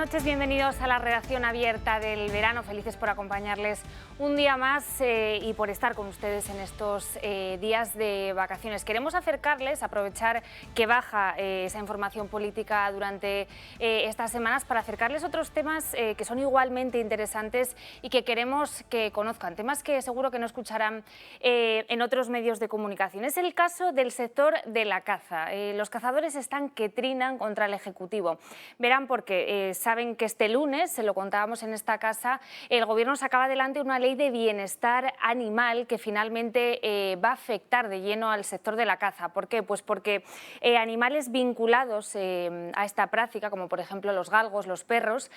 noches, bienvenidos a la redacción abierta del verano. Felices por acompañarles un día más y por estar con ustedes en estos días de vacaciones. Queremos acercarles, aprovechar que baja esa información política durante estas semanas para acercarles otros temas que son igualmente interesantes y que queremos que conozcan, temas que seguro que no escucharán en otros medios de comunicación. Es el caso del sector de la caza. Los cazadores están que trinan contra el Ejecutivo. Verán por qué. Saben que este lunes, se lo contábamos en esta casa, el Gobierno sacaba adelante una ley de bienestar animal que finalmente va a afectar de lleno al sector de la caza. ¿Por qué? Pues porque animales vinculados a esta práctica, como por ejemplo los galgos, los perros,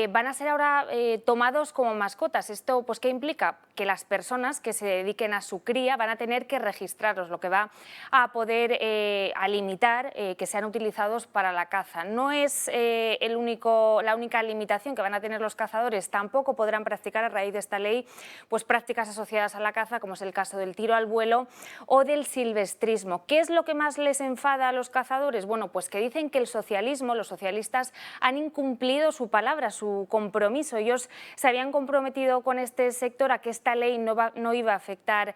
van a ser ahora tomados como mascotas. ¿Esto pues qué implica? Que las personas que se dediquen a su cría van a tener que registrarlos, lo que va a poder a limitar que sean utilizados para la caza. No es la única limitación que van a tener los cazadores. Tampoco podrán practicar a raíz de esta ley pues prácticas asociadas a la caza, como es el caso del tiro al vuelo o del silvestrismo. ¿Qué es lo que más les enfada a los cazadores? Bueno, pues que dicen que el socialismo, los socialistas, han incumplido su palabra, su compromiso. Ellos se habían comprometido con este sector a que esta ley no iba a afectar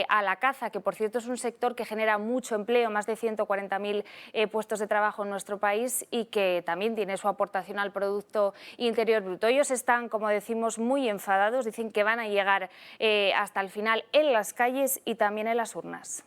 a la caza, que por cierto es un sector que genera mucho empleo, más de 140.000 puestos de trabajo en nuestro país y que también tiene su aportación al Producto Interior Bruto. Ellos están, como decimos, muy enfadados, dicen que van a llegar hasta el final en las calles y también en las urnas.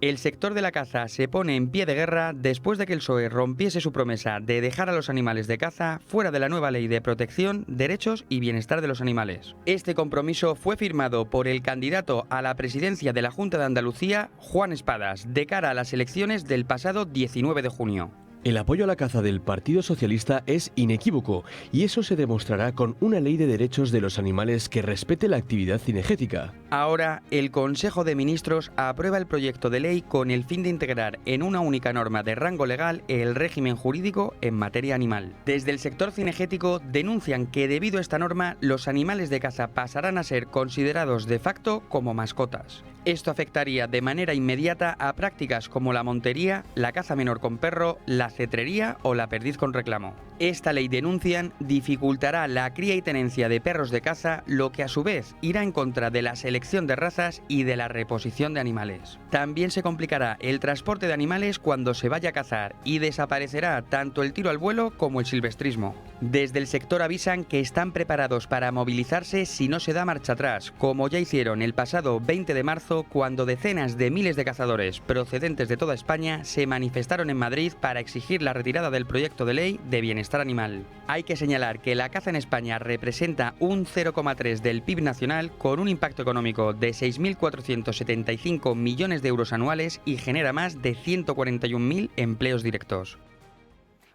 El sector de la caza se pone en pie de guerra después de que el PSOE rompiese su promesa de dejar a los animales de caza fuera de la nueva Ley de Protección, Derechos y Bienestar de los Animales. Este compromiso fue firmado por el candidato a la presidencia de la Junta de Andalucía, Juan Espadas, de cara a las elecciones del pasado 19 de junio. El apoyo a la caza del Partido Socialista es inequívoco y eso se demostrará con una ley de derechos de los animales que respete la actividad cinegética. Ahora, el Consejo de Ministros aprueba el proyecto de ley con el fin de integrar en una única norma de rango legal el régimen jurídico en materia animal. Desde el sector cinegético denuncian que debido a esta norma los animales de caza pasarán a ser considerados de facto como mascotas. Esto afectaría de manera inmediata a prácticas como la montería, la caza menor con perro, la cetrería o la perdiz con reclamo. Esta ley, denuncian, dificultará la cría y tenencia de perros de caza, lo que a su vez irá en contra de la selección de razas y de la reposición de animales. También se complicará el transporte de animales cuando se vaya a cazar y desaparecerá tanto el tiro al vuelo como el silvestrismo. Desde el sector avisan que están preparados para movilizarse si no se da marcha atrás, como ya hicieron el pasado 20 de marzo cuando decenas de miles de cazadores procedentes de toda España se manifestaron en Madrid para exigir la retirada del proyecto de ley de bienestar animal. Hay que señalar que la caza en España representa un 0,3 del PIB nacional con un impacto económico de 6.475 millones de euros anuales y genera más de 141.000 empleos directos.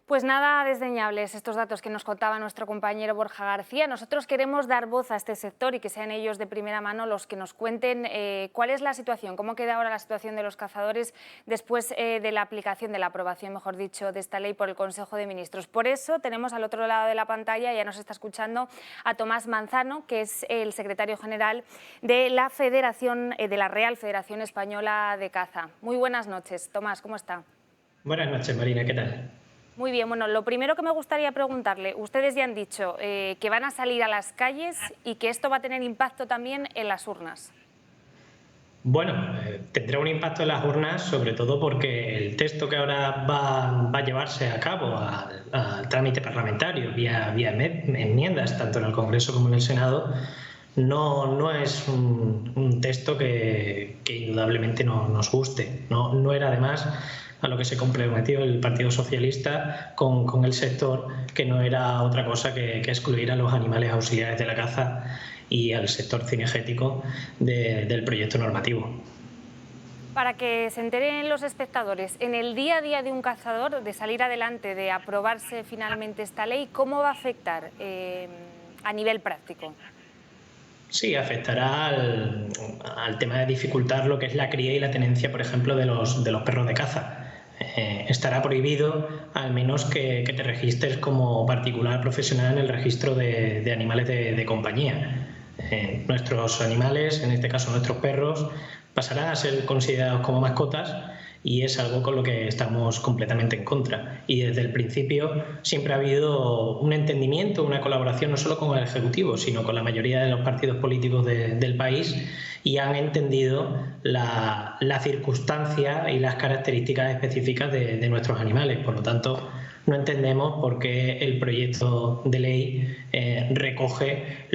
Pues nada desdeñables estos datos que nos contaba nuestro compañero Borja García. Nosotros queremos dar voz a este sector y que sean ellos de primera mano los que nos cuenten cuál es la situación, cómo queda ahora la situación de los cazadores después de la aplicación, de la aprobación, mejor dicho, de esta ley por el Consejo de Ministros. Por eso tenemos al otro lado de la pantalla, ya nos está escuchando, a Tomás Manzano, que es el secretario general de la Federación, de la Real Federación Española de Caza. Muy buenas noches, Tomás, ¿cómo está? Buenas noches, Marina, ¿qué tal? Muy bien, bueno, lo primero que me gustaría preguntarle, ustedes ya han dicho que van a salir a las calles y que esto va a tener impacto también en las urnas. Bueno, tendrá un impacto en las urnas, sobre todo porque el texto que ahora va a llevarse a cabo al trámite parlamentario vía enmiendas, tanto en el Congreso como en el Senado, no es un texto que indudablemente nos guste. No era además a lo que se comprometió el Partido Socialista con el sector, que no era otra cosa que excluir a los animales auxiliares de la caza y al sector cinegético del proyecto normativo. Para que se enteren los espectadores, en el día a día de un cazador, de salir adelante, de aprobarse finalmente esta ley, ¿cómo va a afectar a nivel práctico? Sí, afectará al tema de dificultar lo que es la cría y la tenencia, por ejemplo, de los perros de caza. Estará prohibido al menos que te registres como particular profesional en el registro de animales de compañía. Nuestros animales, en este caso nuestros perros, pasarán a ser considerados como mascotas y es algo con lo que estamos completamente en contra. Y desde el principio siempre ha habido un entendimiento, una colaboración no solo con el Ejecutivo, sino con la mayoría de los partidos políticos del país, y han entendido la circunstancia y las características específicas de nuestros animales. Por lo tanto, no entendemos por qué el proyecto de ley recoge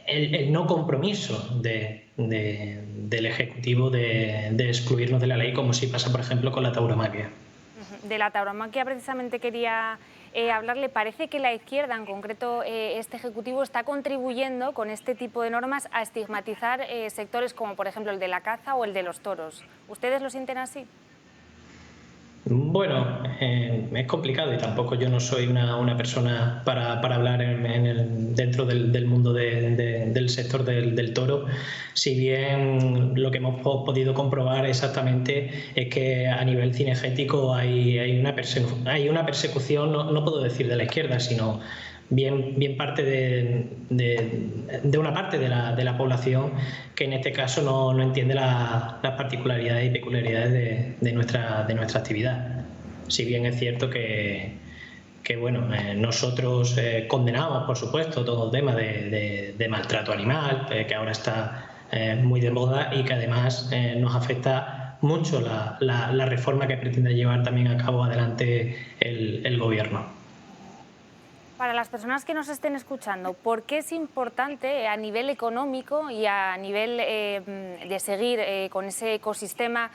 el no compromiso del Ejecutivo de excluirnos de la ley, como si pasa, por ejemplo, con la tauromaquia. De la tauromaquia precisamente quería hablarle. Parece que la izquierda, en concreto este Ejecutivo, está contribuyendo con este tipo de normas a estigmatizar sectores como, por ejemplo, el de la caza o el de los toros. ¿Ustedes lo sienten así? Bueno, es complicado y tampoco yo no soy una persona para hablar dentro del mundo del sector del toro, si bien lo que hemos podido comprobar exactamente es que a nivel cinegético hay una persecución, no puedo decir de la izquierda, sino bien parte de una parte de la población que en este caso no entiende las particularidades y peculiaridades de nuestra actividad. Si bien es cierto que bueno, nosotros condenamos, por supuesto, todo el tema de maltrato animal, que ahora está muy de moda y que además nos afecta mucho la reforma que pretende llevar también a cabo adelante el Gobierno. Para las personas que nos estén escuchando, ¿por qué es importante a nivel económico y a nivel de seguir con ese ecosistema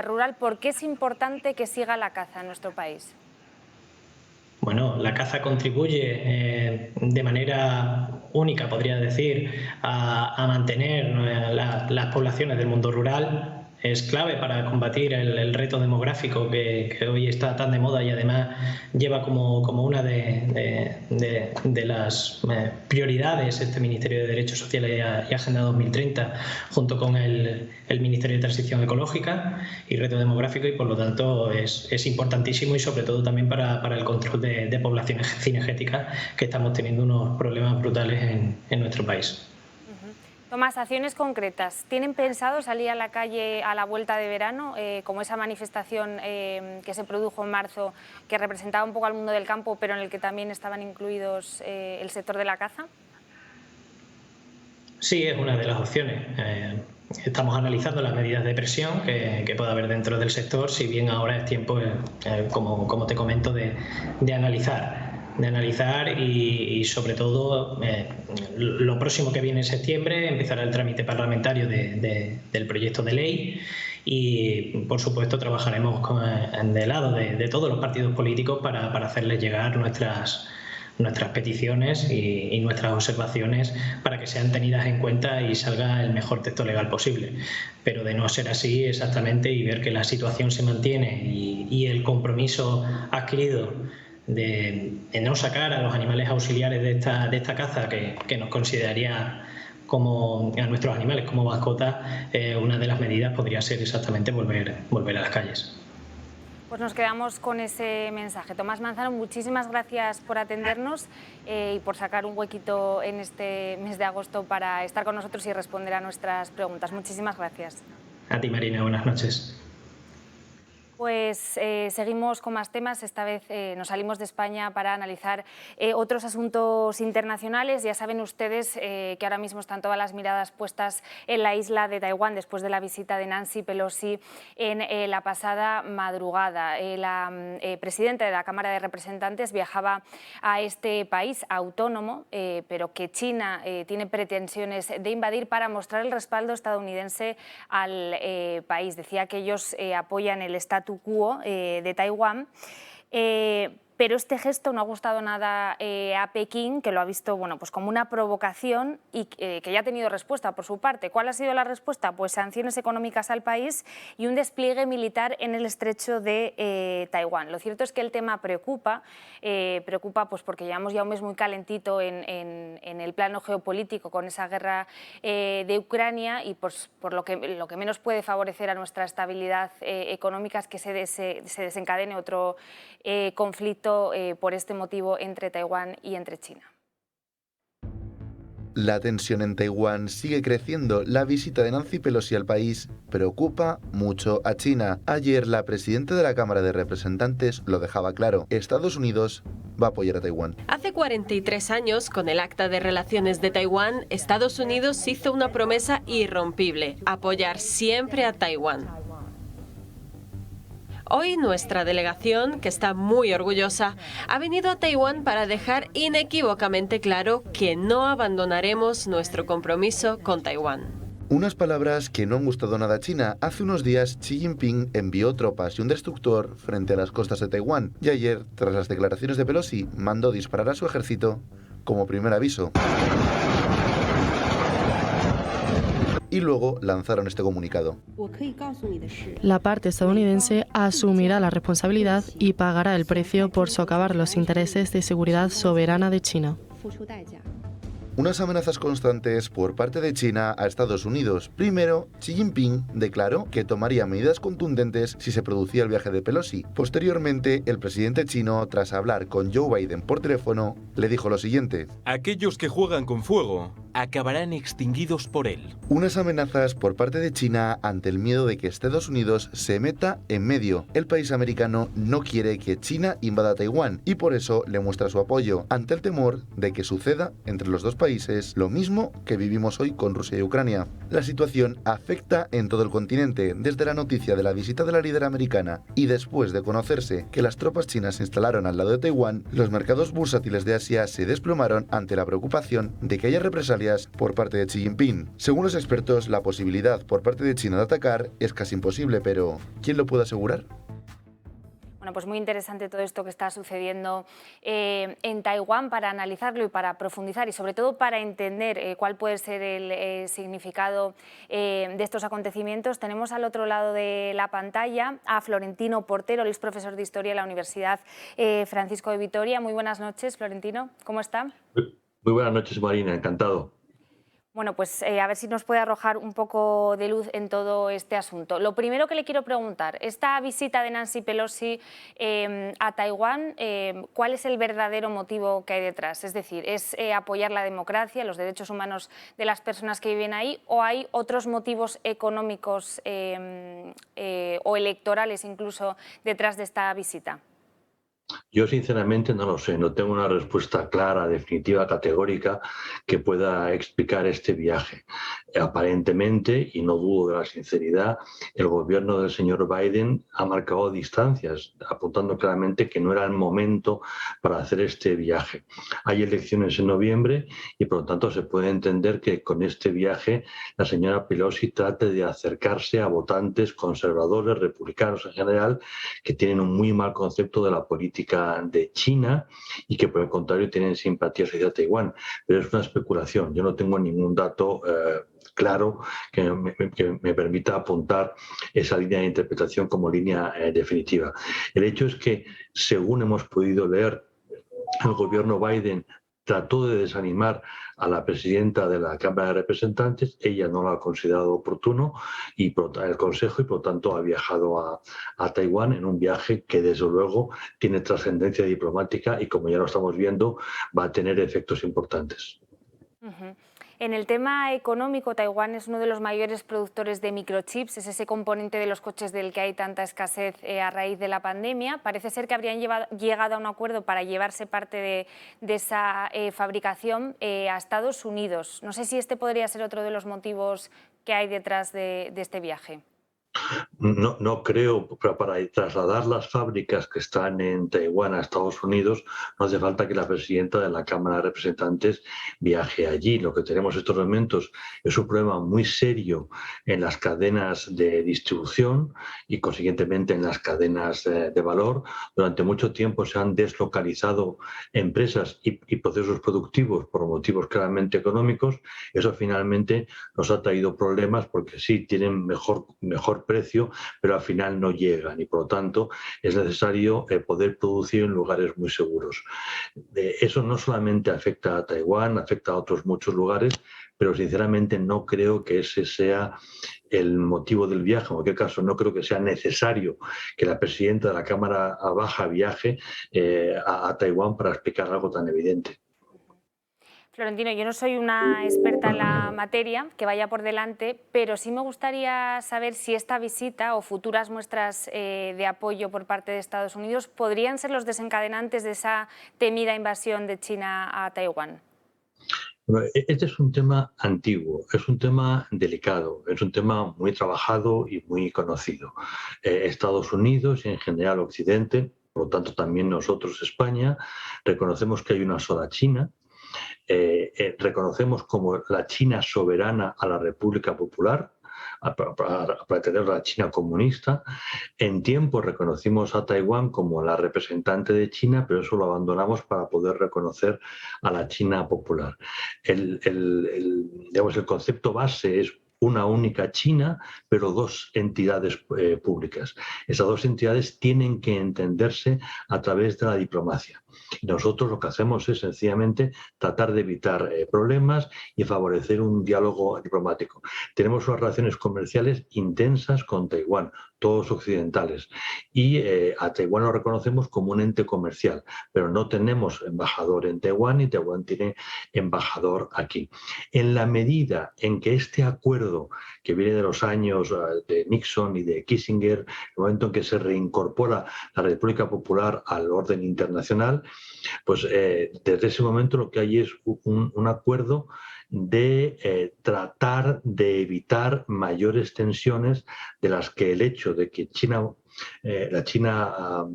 rural, por qué es importante que siga la caza en nuestro país? Bueno, la caza contribuye de manera única, podría decir, a mantener las poblaciones del mundo rural. Es clave para combatir el reto demográfico que hoy está tan de moda y además lleva como una de las prioridades este Ministerio de Derechos Sociales y Agenda 2030, junto con el Ministerio de Transición Ecológica y Reto Demográfico, y por lo tanto es importantísimo, y sobre todo también para el control de poblaciones cinegéticas, que estamos teniendo unos problemas brutales en nuestro país. Tomás, acciones concretas. ¿Tienen pensado salir a la calle a la vuelta de verano, como esa manifestación que se produjo en marzo, que representaba un poco al mundo del campo, pero en el que también estaban incluidos el sector de la caza? Sí, es una de las opciones. Estamos analizando las medidas de presión que pueda haber dentro del sector, si bien ahora es tiempo, como te comento, de analizar y sobre todo lo próximo que viene en septiembre empezará el trámite parlamentario del proyecto de ley, y por supuesto trabajaremos del lado de todos los partidos políticos para hacerles llegar nuestras peticiones y nuestras observaciones para que sean tenidas en cuenta y salga el mejor texto legal posible. Pero de no ser así exactamente y ver que la situación se mantiene y el compromiso adquirido de no sacar a los animales auxiliares de esta caza, que nos consideraría a nuestros animales como mascotas, una de las medidas podría ser exactamente volver a las calles. Pues nos quedamos con ese mensaje. Tomás Manzano, muchísimas gracias por atendernos y por sacar un huequito en este mes de agosto para estar con nosotros y responder a nuestras preguntas. Muchísimas gracias. A ti, Marina, buenas noches. Pues seguimos con más temas. Esta vez nos salimos de España para analizar otros asuntos internacionales. Ya saben ustedes que ahora mismo están todas las miradas puestas en la isla de Taiwán después de la visita de Nancy Pelosi en la pasada madrugada. La presidenta de la Cámara de Representantes viajaba a este país autónomo, pero que China tiene pretensiones de invadir, para mostrar el respaldo estadounidense al país. Decía que ellos apoyan el statu quo de Taiwán, pero este gesto no ha gustado nada a Pekín, que lo ha visto pues como una provocación y que ya ha tenido respuesta por su parte. ¿Cuál ha sido la respuesta? Pues sanciones económicas al país y un despliegue militar en el estrecho de Taiwán. Lo cierto es que el tema preocupa pues porque llevamos ya un mes muy calentito en el plano geopolítico con esa guerra de Ucrania, y pues por lo que menos puede favorecer a nuestra estabilidad económica es que se desencadene otro conflicto por este motivo entre Taiwán y entre China. La tensión en Taiwán sigue creciendo. La visita de Nancy Pelosi al país preocupa mucho a China. Ayer la presidenta de la Cámara de Representantes lo dejaba claro. Estados Unidos va a apoyar a Taiwán. Hace 43 años, con el Acta de Relaciones de Taiwán, Estados Unidos hizo una promesa irrompible: apoyar siempre a Taiwán. Hoy nuestra delegación, que está muy orgullosa, ha venido a Taiwán para dejar inequívocamente claro que no abandonaremos nuestro compromiso con Taiwán. Unas palabras que no han gustado nada a China. Hace unos días Xi Jinping envió tropas y un destructor frente a las costas de Taiwán. Y ayer, tras las declaraciones de Pelosi, mandó disparar a su ejército como primer aviso. Y luego lanzaron este comunicado. La parte estadounidense asumirá la responsabilidad y pagará el precio por socavar los intereses de seguridad soberana de China. Unas amenazas constantes por parte de China a Estados Unidos. Primero, Xi Jinping declaró que tomaría medidas contundentes si se producía el viaje de Pelosi. Posteriormente, el presidente chino, tras hablar con Joe Biden por teléfono, le dijo lo siguiente: aquellos que juegan con fuego acabarán extinguidos por él. Unas amenazas por parte de China ante el miedo de que Estados Unidos se meta en medio. El país americano no quiere que China invada Taiwán y por eso le muestra su apoyo ante el temor de que suceda entre los dos países lo mismo que vivimos hoy con Rusia y Ucrania. La situación afecta en todo el continente, desde la noticia de la visita de la líder americana y después de conocerse que las tropas chinas se instalaron al lado de Taiwán, los mercados bursátiles de Asia se desplomaron ante la preocupación de que haya represalias por parte de Xi Jinping. Según los expertos, la posibilidad por parte de China de atacar es casi imposible, pero ¿quién lo puede asegurar? Bueno, pues muy interesante todo esto que está sucediendo en Taiwán, para analizarlo y para profundizar y sobre todo para entender cuál puede ser el significado de estos acontecimientos. Tenemos al otro lado de la pantalla a Florentino Portero, él es profesor de Historia en la Universidad Francisco de Vitoria. Muy buenas noches, Florentino, ¿cómo está? Muy buenas noches, Marina, encantado. Bueno, pues a ver si nos puede arrojar un poco de luz en todo este asunto. Lo primero que le quiero preguntar, esta visita de Nancy Pelosi a Taiwán, ¿cuál es el verdadero motivo que hay detrás? Es decir, ¿es apoyar la democracia, los derechos humanos de las personas que viven ahí, o hay otros motivos económicos o electorales incluso detrás de esta visita? Yo sinceramente no lo sé, no tengo una respuesta clara, definitiva, categórica que pueda explicar este viaje. Aparentemente, y no dudo de la sinceridad, el gobierno del señor Biden ha marcado distancias, apuntando claramente que no era el momento para hacer este viaje. Hay elecciones en noviembre y por lo tanto se puede entender que con este viaje la señora Pelosi trate de acercarse a votantes conservadores, republicanos en general, que tienen un muy mal concepto de la política de China y que por el contrario tienen simpatías hacia Taiwán, pero es una especulación. Yo no tengo ningún dato claro que me permita apuntar esa línea de interpretación como línea definitiva. El hecho es que, según hemos podido leer, el gobierno Biden trató de desanimar a la presidenta de la Cámara de Representantes. Ella no lo ha considerado oportuno y el Consejo, y por lo tanto ha viajado a Taiwán en un viaje que desde luego tiene trascendencia diplomática y, como ya lo estamos viendo, va a tener efectos importantes. En el tema económico, Taiwán es uno de los mayores productores de microchips, es ese componente de los coches del que hay tanta escasez a raíz de la pandemia. Parece ser que habrían llegado a un acuerdo para llevarse parte de esa fabricación a Estados Unidos. No sé si este podría ser otro de los motivos que hay detrás de este viaje. No creo, pero para trasladar las fábricas que están en Taiwán a Estados Unidos no hace falta que la presidenta de la Cámara de Representantes viaje allí. Lo que tenemos en estos momentos es un problema muy serio en las cadenas de distribución y consiguientemente en las cadenas de valor. Durante mucho tiempo se han deslocalizado empresas y procesos productivos por motivos claramente económicos. Eso finalmente nos ha traído problemas porque sí tienen mejor precio, pero al final no llegan y por lo tanto es necesario poder producir en lugares muy seguros. Eso no solamente afecta a Taiwán, afecta a otros muchos lugares, pero sinceramente no creo que ese sea el motivo del viaje. En cualquier caso, no creo que sea necesario que la presidenta de la Cámara Baja viaje a Taiwán para explicar algo tan evidente. Florentino, yo no soy una experta en la materia, que vaya por delante, pero sí me gustaría saber si esta visita o futuras muestras de apoyo por parte de Estados Unidos podrían ser los desencadenantes de esa temida invasión de China a Taiwán. Bueno, este es un tema antiguo, es un tema delicado, es un tema muy trabajado y muy conocido. Estados Unidos y en general Occidente, por lo tanto también nosotros España, reconocemos que hay una sola China. Reconocemos como la China soberana a la República Popular, para tener la China comunista. En tiempo reconocimos a Taiwán como la representante de China, pero eso lo abandonamos para poder reconocer a la China popular. Digamos, el concepto base es una única China, pero dos entidades públicas. Esas dos entidades tienen que entenderse a través de la diplomacia. Y nosotros lo que hacemos es sencillamente tratar de evitar problemas y favorecer un diálogo diplomático. Tenemos unas relaciones comerciales intensas con Taiwán, todos occidentales, y a Taiwán lo reconocemos como un ente comercial, pero no tenemos embajador en Taiwán y Taiwán tiene embajador aquí. En la medida en que este acuerdo que viene de los años de Nixon y de Kissinger, el momento en que se reincorpora la República Popular al orden internacional, pues desde ese momento lo que hay es un acuerdo de tratar de evitar mayores tensiones de las que el hecho de que la China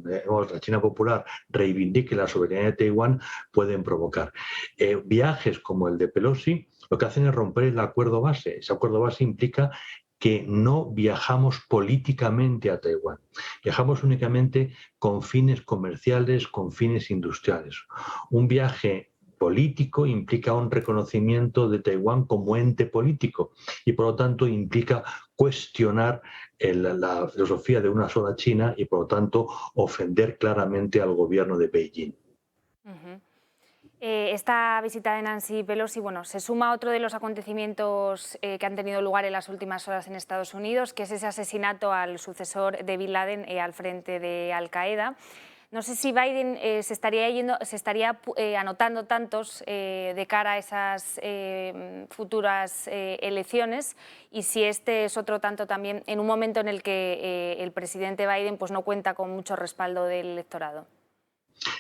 popular reivindique la soberanía de Taiwán pueden provocar. Viajes como el de Pelosi lo que hacen es romper el acuerdo base. Ese acuerdo base implica que no viajamos políticamente a Taiwán, viajamos únicamente con fines comerciales, con fines industriales. Un viaje político implica un reconocimiento de Taiwán como ente político y por lo tanto implica cuestionar la filosofía de una sola China y por lo tanto ofender claramente al gobierno de Beijing. Esta visita de Nancy Pelosi, bueno, se suma a otro de los acontecimientos que han tenido lugar en las últimas horas en Estados Unidos, que es ese asesinato al sucesor de Bin Laden al frente de Al-Qaeda. No sé si Biden se estaría anotando tantos de cara a esas futuras elecciones, y si este es otro tanto también en un momento en el que el presidente Biden pues no cuenta con mucho respaldo del electorado.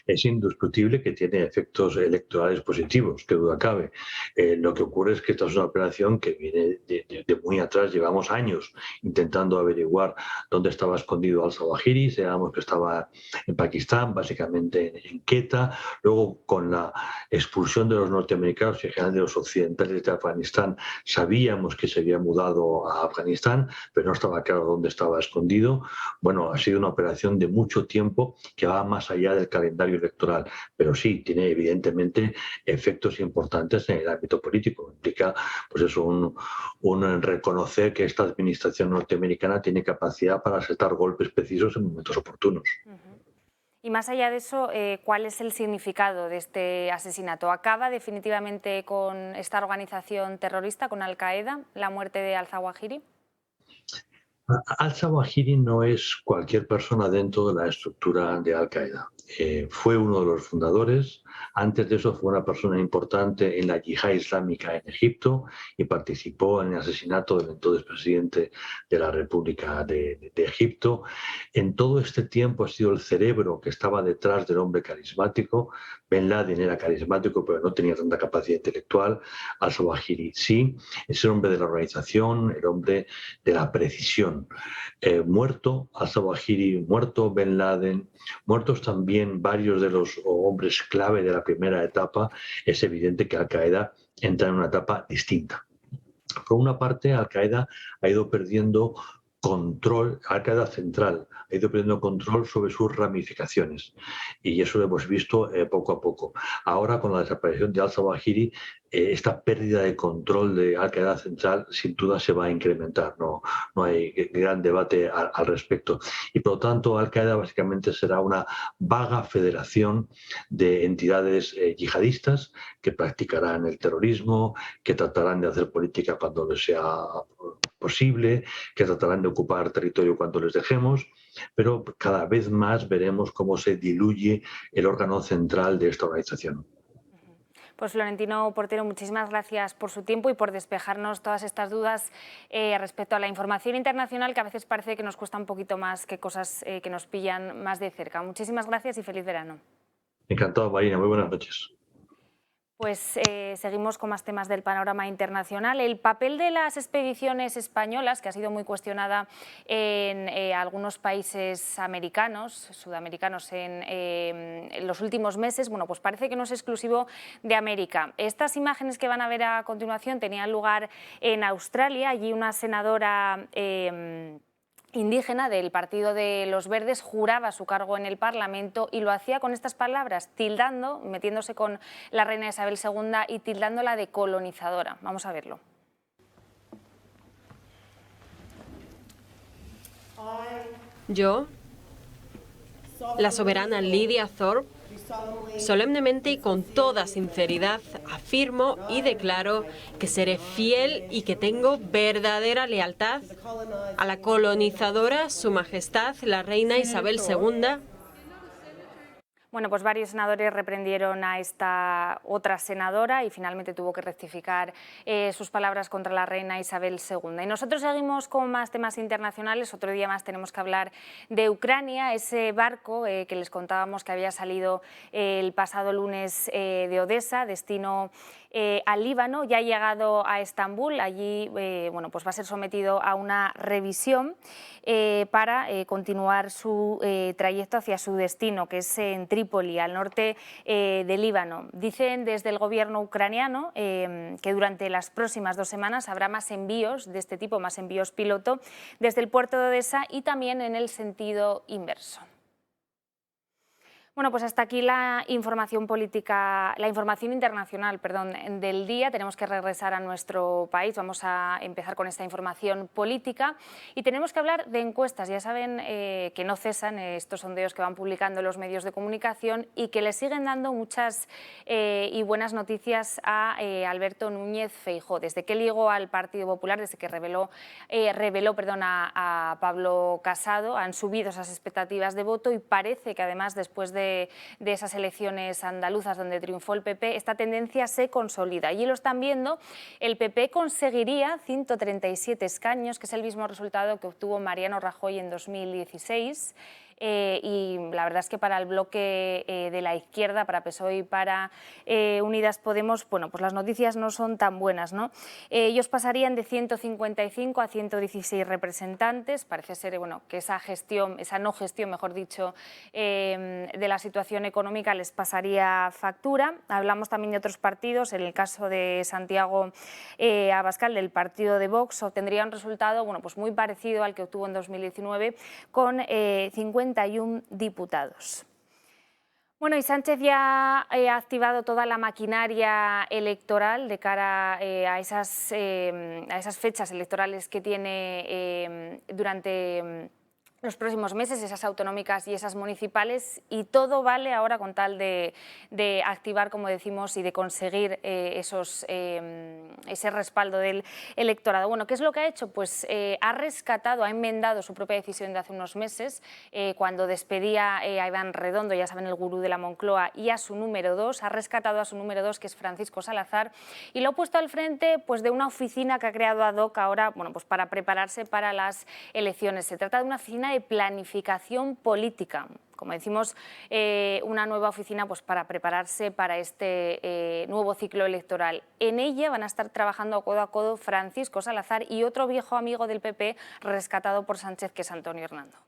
Es indiscutible que tiene efectos electorales positivos, que duda cabe. Lo que ocurre es que esta es una operación que viene de muy atrás. Llevamos años intentando averiguar dónde estaba escondido al-Zawahiri. Sabíamos que estaba en Pakistán, básicamente en Quetta. Luego, con la expulsión de los norteamericanos y en general de los occidentales de Afganistán, sabíamos que se había mudado a Afganistán, pero no estaba claro dónde estaba escondido. Bueno, ha sido una operación de mucho tiempo que va más allá del calendario electoral, pero sí tiene evidentemente efectos importantes en el ámbito político. Implica pues eso, un reconocer que esta administración norteamericana tiene capacidad para aceptar golpes precisos en momentos oportunos. Y más allá de eso, ¿cuál es el significado de este asesinato? ¿Acaba definitivamente con esta organización terrorista, con Al-Qaeda, la muerte de al-Zawahiri? Al-Zawahiri no es cualquier persona dentro de la estructura de Al-Qaeda. Fue uno de los fundadores. Antes de eso fue una persona importante en la yihad islámica en Egipto y participó en el asesinato del entonces presidente de la República de Egipto. En todo este tiempo ha sido el cerebro que estaba detrás del hombre carismático. Bin Laden era carismático, pero no tenía tanta capacidad intelectual. Al-Zawahiri sí, es el hombre de la organización, el hombre de la precisión. Muerto al-Zawahiri, muerto Bin Laden, muertos también varios de los hombres clave de la primera etapa, es evidente que Al-Qaeda entra en una etapa distinta. Por una parte, Al-Qaeda ha ido perdiendo control, Al-Qaeda central ha ido perdiendo control sobre sus ramificaciones y eso lo hemos visto poco a poco. Ahora, con la desaparición de al-Zawahiri, esta pérdida de control de Al-Qaeda central sin duda se va a incrementar, no hay gran debate al respecto. Y por lo tanto, Al-Qaeda básicamente será una vaga federación de entidades yihadistas que practicarán el terrorismo, que tratarán de hacer política cuando les sea posible, que tratarán de ocupar territorio cuando les dejemos, pero cada vez más veremos cómo se diluye el órgano central de esta organización. Pues Florentino Portero, muchísimas gracias por su tiempo y por despejarnos todas estas dudas respecto a la información internacional, que a veces parece que nos cuesta un poquito más que cosas que nos pillan más de cerca. Muchísimas gracias y feliz verano. Encantado, Marina. Muy buenas noches. Pues seguimos con más temas del panorama internacional. El papel de las expediciones españolas, que ha sido muy cuestionada en algunos países americanos, sudamericanos en los últimos meses, bueno, pues parece que no es exclusivo de América. Estas imágenes que van a ver a continuación tenían lugar en Australia. Allí una senadora indígena del Partido de los Verdes juraba su cargo en el Parlamento y lo hacía con estas palabras, tildando, metiéndose con la reina Isabel II y tildándola de colonizadora. Vamos a verlo. Yo, la soberana Lydia Thorpe, solemnemente y con toda sinceridad afirmo y declaro que seré fiel y que tengo verdadera lealtad a la colonizadora Su Majestad la Reina Isabel II. Bueno, pues varios senadores reprendieron a esta otra senadora y finalmente tuvo que rectificar sus palabras contra la reina Isabel II. Y nosotros seguimos con más temas internacionales. Otro día más tenemos que hablar de Ucrania, ese barco que les contábamos que había salido el pasado lunes de Odessa, destino al Líbano, ya ha llegado a Estambul. Allí bueno, pues va a ser sometido a una revisión para continuar su trayecto hacia su destino, que es en Trípoli, al norte del Líbano. Dicen desde el gobierno ucraniano que durante las próximas 2 semanas habrá más envíos de este tipo, más envíos piloto, desde el puerto de Odessa y también en el sentido inverso. Bueno, pues hasta aquí la información política, la información internacional, perdón, del día. Tenemos que regresar a nuestro país. Vamos a empezar con esta información política y tenemos que hablar de encuestas. Ya saben que no cesan estos sondeos que van publicando los medios de comunicación y que le siguen dando muchas y buenas noticias a Alberto Núñez Feijóo. Desde que llegó al Partido Popular, desde que reveló a Pablo Casado, han subido esas expectativas de voto y parece que además después de esas elecciones andaluzas donde triunfó el PP, esta tendencia se consolida. Allí lo están viendo, el PP conseguiría 137 escaños, que es el mismo resultado que obtuvo Mariano Rajoy en 2016. Y la verdad es que para el bloque de la izquierda, para PSOE y para Unidas Podemos, bueno, pues las noticias no son tan buenas, ¿no? Ellos pasarían de 155 a 116 representantes. Parece ser, bueno, que esa no gestión, mejor dicho, de la situación económica les pasaría factura. Hablamos también de otros partidos. En el caso de Santiago Abascal, del partido de Vox, obtendría un resultado, bueno, pues muy parecido al que obtuvo en 2019, con 51 diputados. Bueno, y Sánchez ya ha activado toda la maquinaria electoral de cara a esas fechas electorales que tiene durante los próximos meses, esas autonómicas y esas municipales, y todo vale ahora con tal de activar, como decimos, y de conseguir ese respaldo del electorado. Bueno, ¿qué es lo que ha hecho? Pues ha enmendado su propia decisión de hace unos meses, cuando despedía a Iván Redondo, ya saben, el gurú de la Moncloa, y a su número 2, ha rescatado a su número 2, que es Francisco Salazar, y lo ha puesto al frente pues, de una oficina que ha creado ad hoc ahora, bueno, pues para prepararse para las elecciones. Se trata de una oficina de planificación política, como decimos, una nueva oficina pues, para prepararse para este nuevo ciclo electoral. En ella van a estar trabajando codo a codo Francisco Salazar y otro viejo amigo del PP rescatado por Sánchez, que es Antonio Hernando.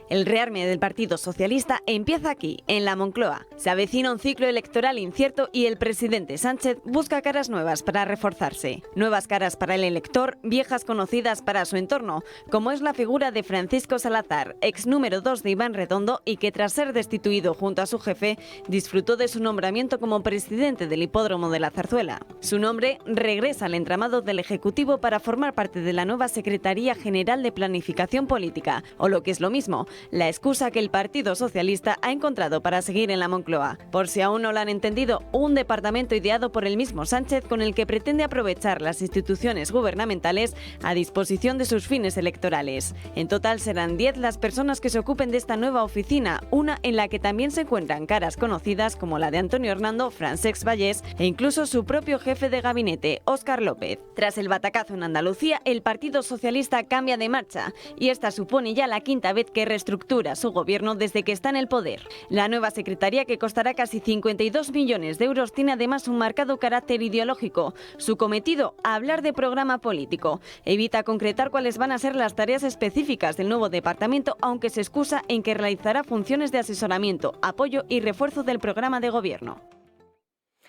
El rearme del Partido Socialista empieza aquí, en la Moncloa. Se avecina un ciclo electoral incierto y el presidente Sánchez busca caras nuevas para reforzarse. Nuevas caras para el elector, viejas conocidas para su entorno, como es la figura de Francisco Salazar, ex número 2 de Iván Redondo y que tras ser destituido junto a su jefe, disfrutó de su nombramiento como presidente del Hipódromo de la Zarzuela. Su nombre regresa al entramado del Ejecutivo para formar parte de la nueva Secretaría General de Planificación Política, o lo que es lo mismo, la excusa que el Partido Socialista ha encontrado para seguir en la Moncloa. Por si aún no lo han entendido, un departamento ideado por el mismo Sánchez con el que pretende aprovechar las instituciones gubernamentales a disposición de sus fines electorales. En total serán 10 las personas que se ocupen de esta nueva oficina, una en la que también se encuentran caras conocidas como la de Antonio Hernando, Francesc Vallès e incluso su propio jefe de gabinete, Óscar López. Tras el batacazo en Andalucía, el Partido Socialista cambia de marcha y esta supone ya la quinta vez que reestructura su gobierno desde que está en el poder. La nueva secretaría, que costará casi 52 millones de euros, tiene además un marcado carácter ideológico. Su cometido, hablar de programa político. Evita concretar cuáles van a ser las tareas específicas del nuevo departamento, aunque se excusa en que realizará funciones de asesoramiento, apoyo y refuerzo del programa de gobierno.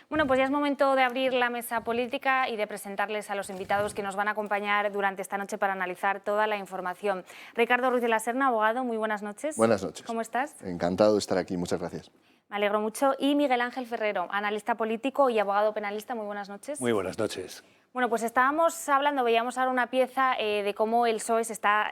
Bueno, pues ya es momento de abrir la mesa política y de presentarles a los invitados que nos van a acompañar durante esta noche para analizar toda la información. Ricardo Ruiz de la Serna, abogado, muy buenas noches. Buenas noches. ¿Cómo estás? Encantado de estar aquí, muchas gracias. Me alegro mucho. Y Miguel Ángel Ferrero, analista político y abogado penalista, muy buenas noches. Muy buenas noches. Bueno, pues estábamos hablando, veíamos ahora una pieza de cómo el PSOE se está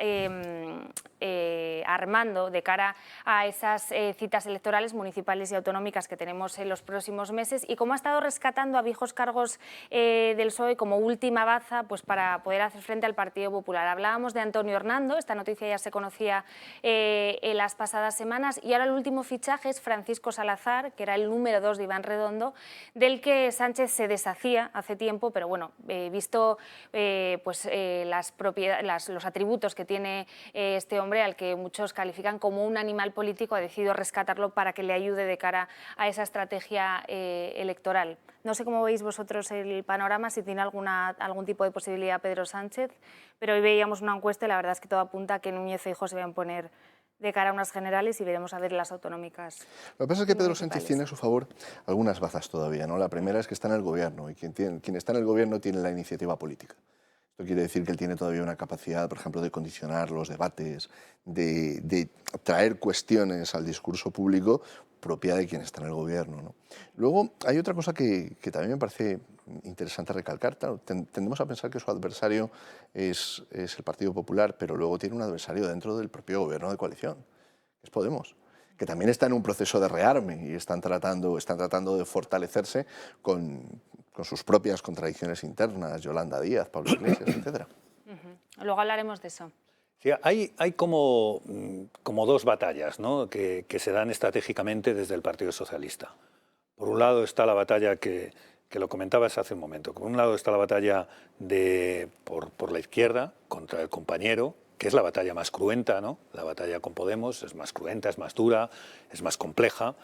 armando de cara a esas citas electorales municipales y autonómicas que tenemos en los próximos meses y cómo ha estado rescatando a viejos cargos del PSOE como última baza pues, para poder hacer frente al Partido Popular. Hablábamos de Antonio Hernando, esta noticia ya se conocía en las pasadas semanas y ahora el último fichaje es Francisco Salazar, que era el número 2 de Iván Redondo, del que Sánchez se deshacía hace tiempo, pero bueno, visto los atributos que tiene este hombre, al que muchos califican como un animal político, ha decidido rescatarlo para que le ayude de cara a esa estrategia electoral. No sé cómo veis vosotros el panorama, si tiene algún tipo de posibilidad Pedro Sánchez, pero hoy veíamos una encuesta y la verdad es que todo apunta a que Núñez e Feijóo se van a poner de cara a unas generales y veremos a ver las autonómicas. Lo que pasa es que Pedro Sánchez tiene a su favor algunas bazas todavía, ¿no? La primera es que está en el gobierno y quien está en el gobierno tiene la iniciativa política. Esto quiere decir que él tiene todavía una capacidad, por ejemplo, de condicionar los debates, de traer cuestiones al discurso público propia de quien está en el gobierno, ¿no? Luego hay otra cosa que también me parece interesante recalcar. Tendemos a pensar que su adversario es el Partido Popular, pero luego tiene un adversario dentro del propio gobierno de coalición, que es Podemos, que también está en un proceso de rearme y están tratando de fortalecerse con sus propias contradicciones internas, Yolanda Díaz, Pablo Iglesias, etc. Luego hablaremos de eso. Sí, hay como dos batallas, ¿no? que se dan estratégicamente desde el Partido Socialista. Por un lado está la batalla que lo comentabas hace un momento. Por un lado está la batalla por la izquierda contra el compañero, que es la batalla más cruenta, ¿no? La batalla con Podemos es más cruenta, es más dura, es más compleja.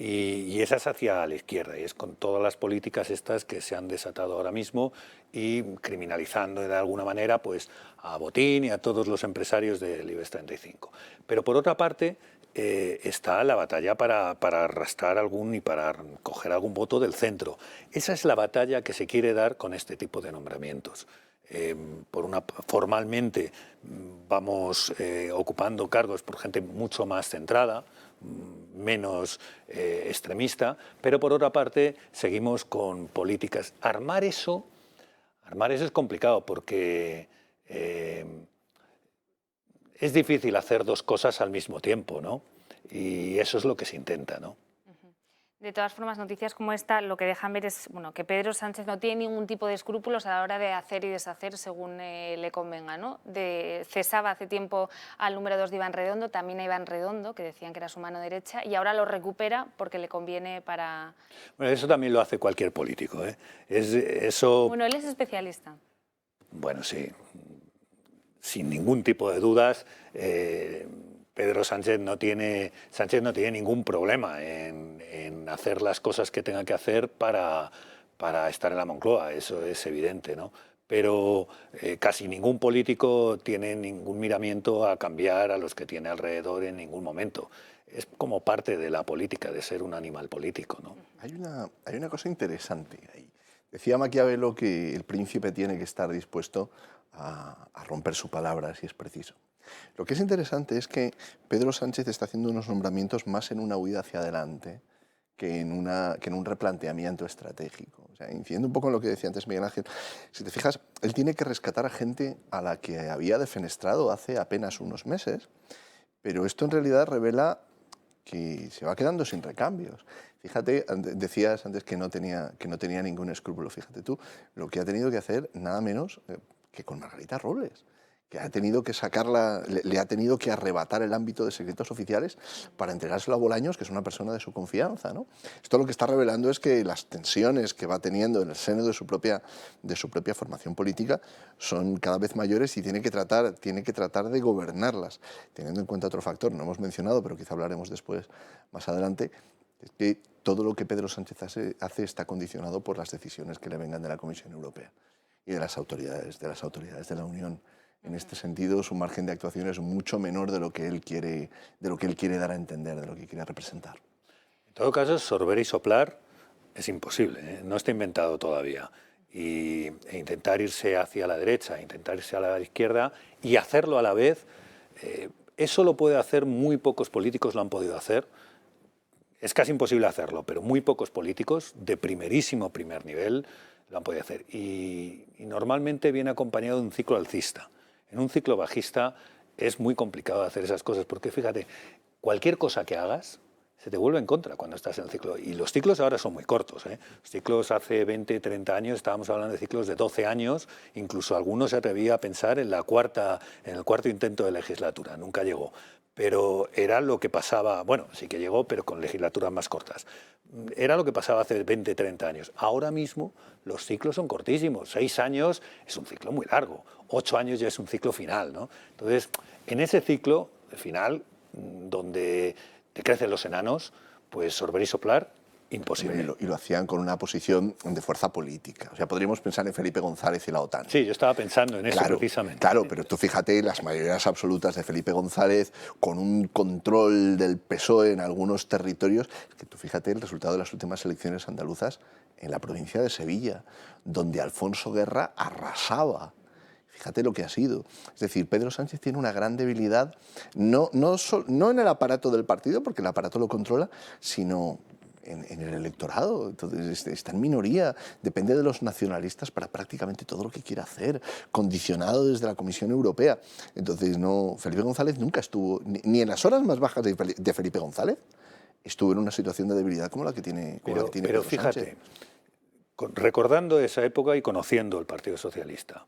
Y esa es hacia la izquierda, y es con todas las políticas estas que se han desatado ahora mismo y criminalizando de alguna manera pues, a Botín y a todos los empresarios del IBEX 35. Pero por otra parte está la batalla para arrastrar y para coger algún voto del centro. Esa es la batalla que se quiere dar con este tipo de nombramientos. Formalmente vamos ocupando cargos por gente mucho más centrada, menos extremista, pero por otra parte seguimos con políticas. Armar eso es complicado porque es difícil hacer dos cosas al mismo tiempo, ¿no? Y eso es lo que se intenta, ¿no? De todas formas, noticias como esta lo que dejan ver es que Pedro Sánchez no tiene ningún tipo de escrúpulos a la hora de hacer y deshacer según le convenga, ¿no? Cesaba hace tiempo al número 2 de Iván Redondo, también a Iván Redondo, que decían que era su mano derecha, y ahora lo recupera porque le conviene para... Bueno, eso también lo hace cualquier político, ¿eh? Bueno, él es especialista. Bueno, sí, sin ningún tipo de dudas. Pedro Sánchez no tiene ningún problema en hacer las cosas que tenga que hacer para estar en la Moncloa, eso es evidente, ¿no? Pero casi ningún político tiene ningún miramiento a cambiar a los que tiene alrededor en ningún momento. Es como parte de la política, de ser un animal político, ¿no? Hay una cosa interesante ahí. Decía Maquiavelo que el príncipe tiene que estar dispuesto a romper su palabra si es preciso. Lo que es interesante es que Pedro Sánchez está haciendo unos nombramientos más en una huida hacia adelante que en un replanteamiento estratégico. O sea, incidiendo un poco en lo que decía antes Miguel Ángel, si te fijas, él tiene que rescatar a gente a la que había defenestrado hace apenas unos meses Pero esto en realidad revela que se va quedando sin recambios. Fíjate, decías antes que no tenía ningún escrúpulo. Fíjate tú, lo que ha tenido que hacer nada menos que con Margarita Robles, que ha tenido que sacarla, le ha tenido que arrebatar el ámbito de secretos oficiales para entregárselo a Bolaños, que es una persona de su confianza, ¿no? Esto lo que está revelando es que las tensiones que va teniendo en el seno de su propia formación política son cada vez mayores y tiene que tratar de gobernarlas, teniendo en cuenta otro factor, no hemos mencionado, pero quizá hablaremos después, más adelante, es que todo lo que Pedro Sánchez hace está condicionado por las decisiones que le vengan de la Comisión Europea y de las autoridades de la Unión. En este sentido, su margen de actuación es mucho menor de lo que él quiere dar a entender, de lo que quiere representar. En todo caso, sorber y soplar es imposible, ¿eh? No está inventado todavía. E intentar irse hacia la derecha, intentar irse a la izquierda y hacerlo a la vez, eso lo puede hacer, muy pocos políticos lo han podido hacer. Es casi imposible hacerlo, pero muy pocos políticos de primerísimo primer nivel lo han podido hacer. Y normalmente viene acompañado de un ciclo alcista. En un ciclo bajista es muy complicado hacer esas cosas, porque fíjate, cualquier cosa que hagas se te vuelve en contra cuando estás en el ciclo. Y los ciclos ahora son muy cortos, ¿eh? Los ciclos hace 20, 30 años, estábamos hablando de ciclos de 12 años, incluso algunos se atrevía a pensar en el cuarto intento de legislatura, nunca llegó. Pero era lo que pasaba, bueno, sí que llegó, pero con legislaturas más cortas. Era lo que pasaba hace 20, 30 años. Ahora mismo los ciclos son cortísimos. 6 años es un ciclo muy largo. 8 años ya es un ciclo final, ¿no? Entonces, en ese ciclo final, donde te crecen los enanos, pues sorber y soplar, imposible. Y lo hacían con una posición de fuerza política. O sea, podríamos pensar en Felipe González y la OTAN. Sí, yo estaba pensando en eso precisamente. Claro, pero tú fíjate las mayorías absolutas de Felipe González con un control del PSOE en algunos territorios. Es que tú fíjate el resultado de las últimas elecciones andaluzas en la provincia de Sevilla, donde Alfonso Guerra arrasaba. Fíjate lo que ha sido. Es decir, Pedro Sánchez tiene una gran debilidad, no en el aparato del partido, porque el aparato lo controla, sino en el electorado. Entonces está en minoría, depende de los nacionalistas para prácticamente todo lo que quiera hacer, condicionado desde la Comisión Europea. Entonces Felipe González nunca estuvo, ni en las horas más bajas de Felipe González, estuvo en una situación de debilidad como la que tiene Pero Pedro fíjate, Sánchez. Recordando esa época y conociendo el Partido Socialista,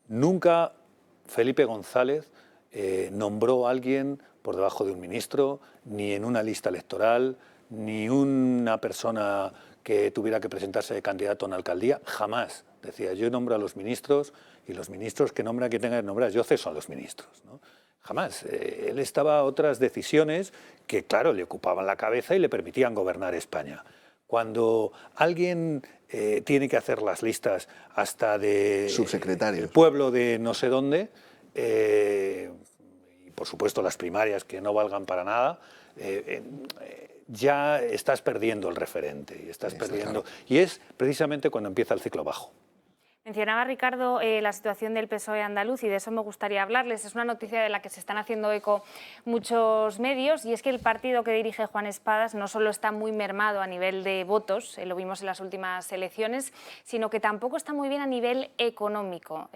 nunca Felipe González nombró a alguien por debajo de un ministro, ni en una lista electoral, ni una persona que tuviera que presentarse de candidato a una alcaldía, jamás. Decía, yo nombro a los ministros y los ministros que nombran que tengan que nombrar, yo ceso a los ministros, ¿no? Jamás. Él estaba a otras decisiones que, claro, le ocupaban la cabeza y le permitían gobernar España. Cuando alguien tiene que hacer las listas hasta de subsecretarios, el pueblo de no sé dónde, y por supuesto las primarias que no valgan para nada, ya estás perdiendo el referente y estás perdiendo. Claro. Y es precisamente cuando empieza el ciclo bajo. Mencionaba Ricardo la situación del PSOE andaluz y de eso me gustaría hablarles. Es una noticia de la que se están haciendo eco muchos medios y es que el partido que dirige Juan Espadas no solo está muy mermado a nivel de votos, lo vimos en las últimas elecciones, sino que tampoco está muy bien a nivel económico.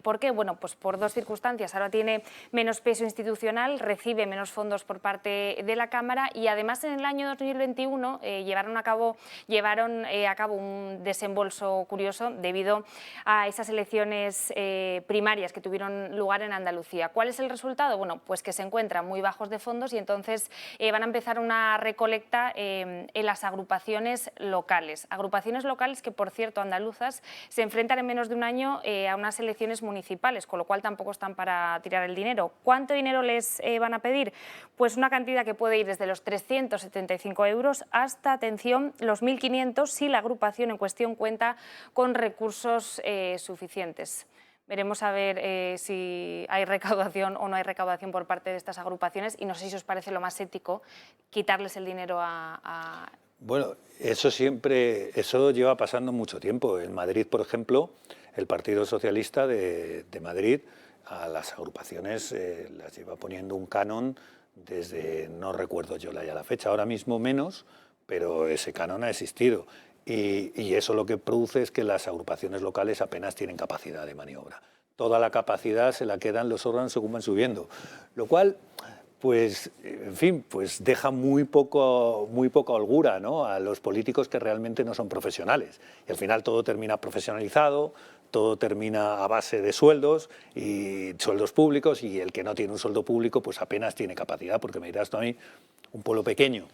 ¿Por qué? Bueno, pues por dos circunstancias. Ahora tiene menos peso institucional, recibe menos fondos por parte de la Cámara y además en el año 2021 llevaron a cabo un desembolso curioso debido a esas elecciones primarias que tuvieron lugar en Andalucía. ¿Cuál es el resultado? Bueno, pues que se encuentran muy bajos de fondos y entonces van a empezar una recolecta en las agrupaciones locales. Agrupaciones locales que, por cierto, andaluzas, se enfrentan en menos de un año a unas elecciones municipales, con lo cual tampoco están para tirar el dinero. ¿Cuánto dinero les van a pedir? Pues una cantidad que puede ir desde los 375 euros hasta, atención, los 1.500 si la agrupación en cuestión cuenta con recursos suficientes. Veremos a ver si hay recaudación o no hay recaudación por parte de estas agrupaciones y no sé si os parece lo más ético quitarles el dinero a... Bueno, eso lleva pasando mucho tiempo. En Madrid, por ejemplo, el Partido Socialista de Madrid a las agrupaciones las lleva poniendo un canon desde, no recuerdo yo ya la fecha, ahora mismo menos, pero ese canon ha existido. Y eso lo que produce es que las agrupaciones locales apenas tienen capacidad de maniobra. toda la capacidad se la quedan los órganos según van subiendo. Lo cual, pues, en fin, pues deja muy poca holgura, ¿no?, a los políticos que realmente no son profesionales. Y al final todo termina profesionalizado, todo termina a base de sueldos y sueldos públicos, y el que no tiene un sueldo público pues apenas tiene capacidad, porque me dirás tú a mí, un pueblo pequeño,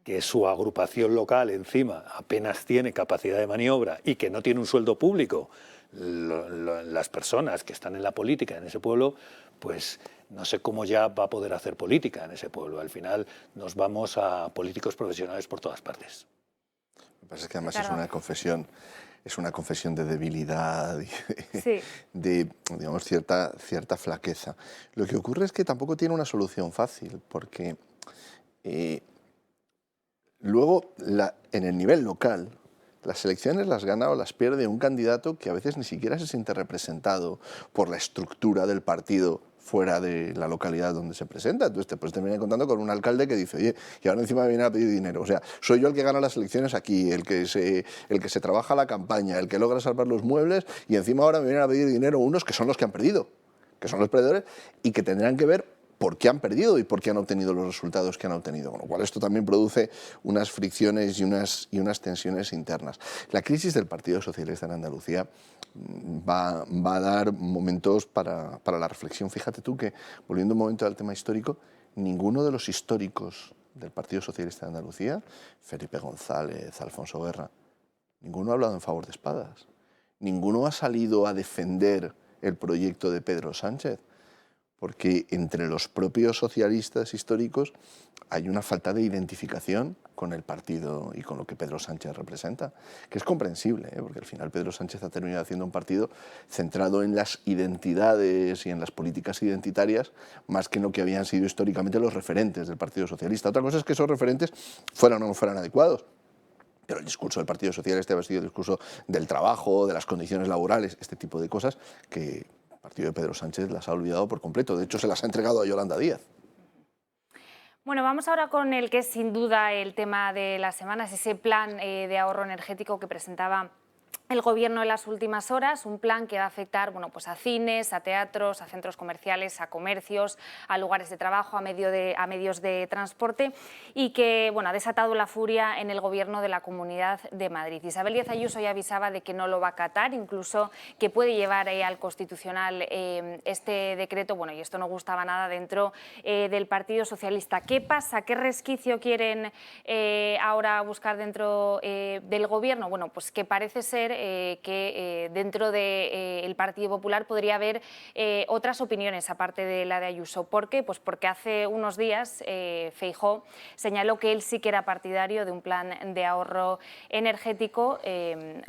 que su agrupación local encima apenas tiene capacidad de maniobra y que no tiene un sueldo público, las personas que están en la política en ese pueblo, pues no sé cómo ya va a poder hacer política en ese pueblo. Al final nos vamos a políticos profesionales por todas partes. Me parece que además es una confesión de debilidad y de digamos, cierta flaqueza. Lo que ocurre es que tampoco tiene una solución fácil, porque luego en el nivel local las elecciones las gana o las pierde un candidato que a veces ni siquiera se siente representado por la estructura del partido fuera de la localidad donde se presenta. Entonces te puedes terminar encontrando con un alcalde que dice, oye, y ahora encima me viene a pedir dinero. O sea, soy yo el que gana las elecciones aquí, el que se trabaja la campaña, el que logra salvar los muebles, y encima ahora me vienen a pedir dinero unos que son los que han perdido, que son los perdedores, y que tendrán que ver por qué han perdido y por qué han obtenido los resultados que han obtenido. Con lo cual esto también produce unas fricciones y unas tensiones internas. La crisis del Partido Socialista en Andalucía va a dar momentos para la reflexión. Fíjate tú que, volviendo un momento al tema histórico, ninguno de los históricos del Partido Socialista de Andalucía, Felipe González, Alfonso Guerra, ninguno ha hablado en favor de Espadas. Ninguno ha salido a defender el proyecto de Pedro Sánchez, porque entre los propios socialistas históricos hay una falta de identificación con el partido y con lo que Pedro Sánchez representa, que es comprensible, porque al final Pedro Sánchez ha terminado haciendo un partido centrado en las identidades y en las políticas identitarias, más que en lo que habían sido históricamente los referentes del Partido Socialista. Otra cosa es que esos referentes fueran o no fueran adecuados, pero el discurso del Partido Socialista ha sido el discurso del trabajo, de las condiciones laborales, este tipo de cosas que el partido de Pedro Sánchez las ha olvidado por completo. De hecho, se las ha entregado a Yolanda Díaz. Bueno, vamos ahora con el que es sin duda el tema de las semanas, ese plan de ahorro energético que presentaba el Gobierno en las últimas horas, un plan que va a afectar pues a cines, a teatros, a centros comerciales, a comercios, a lugares de trabajo, a medios de transporte, y que ha desatado la furia en el Gobierno de la Comunidad de Madrid. Isabel Díaz Ayuso ya avisaba de que no lo va a acatar, incluso que puede llevar al Constitucional este decreto, y esto no gustaba nada dentro del Partido Socialista. ¿Qué pasa? ¿Qué resquicio quieren ahora buscar dentro del Gobierno? Pues que parece ser que dentro del Partido Popular podría haber otras opiniones aparte de la de Ayuso. ¿Por qué? Pues porque hace unos días Feijóo señaló que él sí que era partidario de un plan de ahorro energético,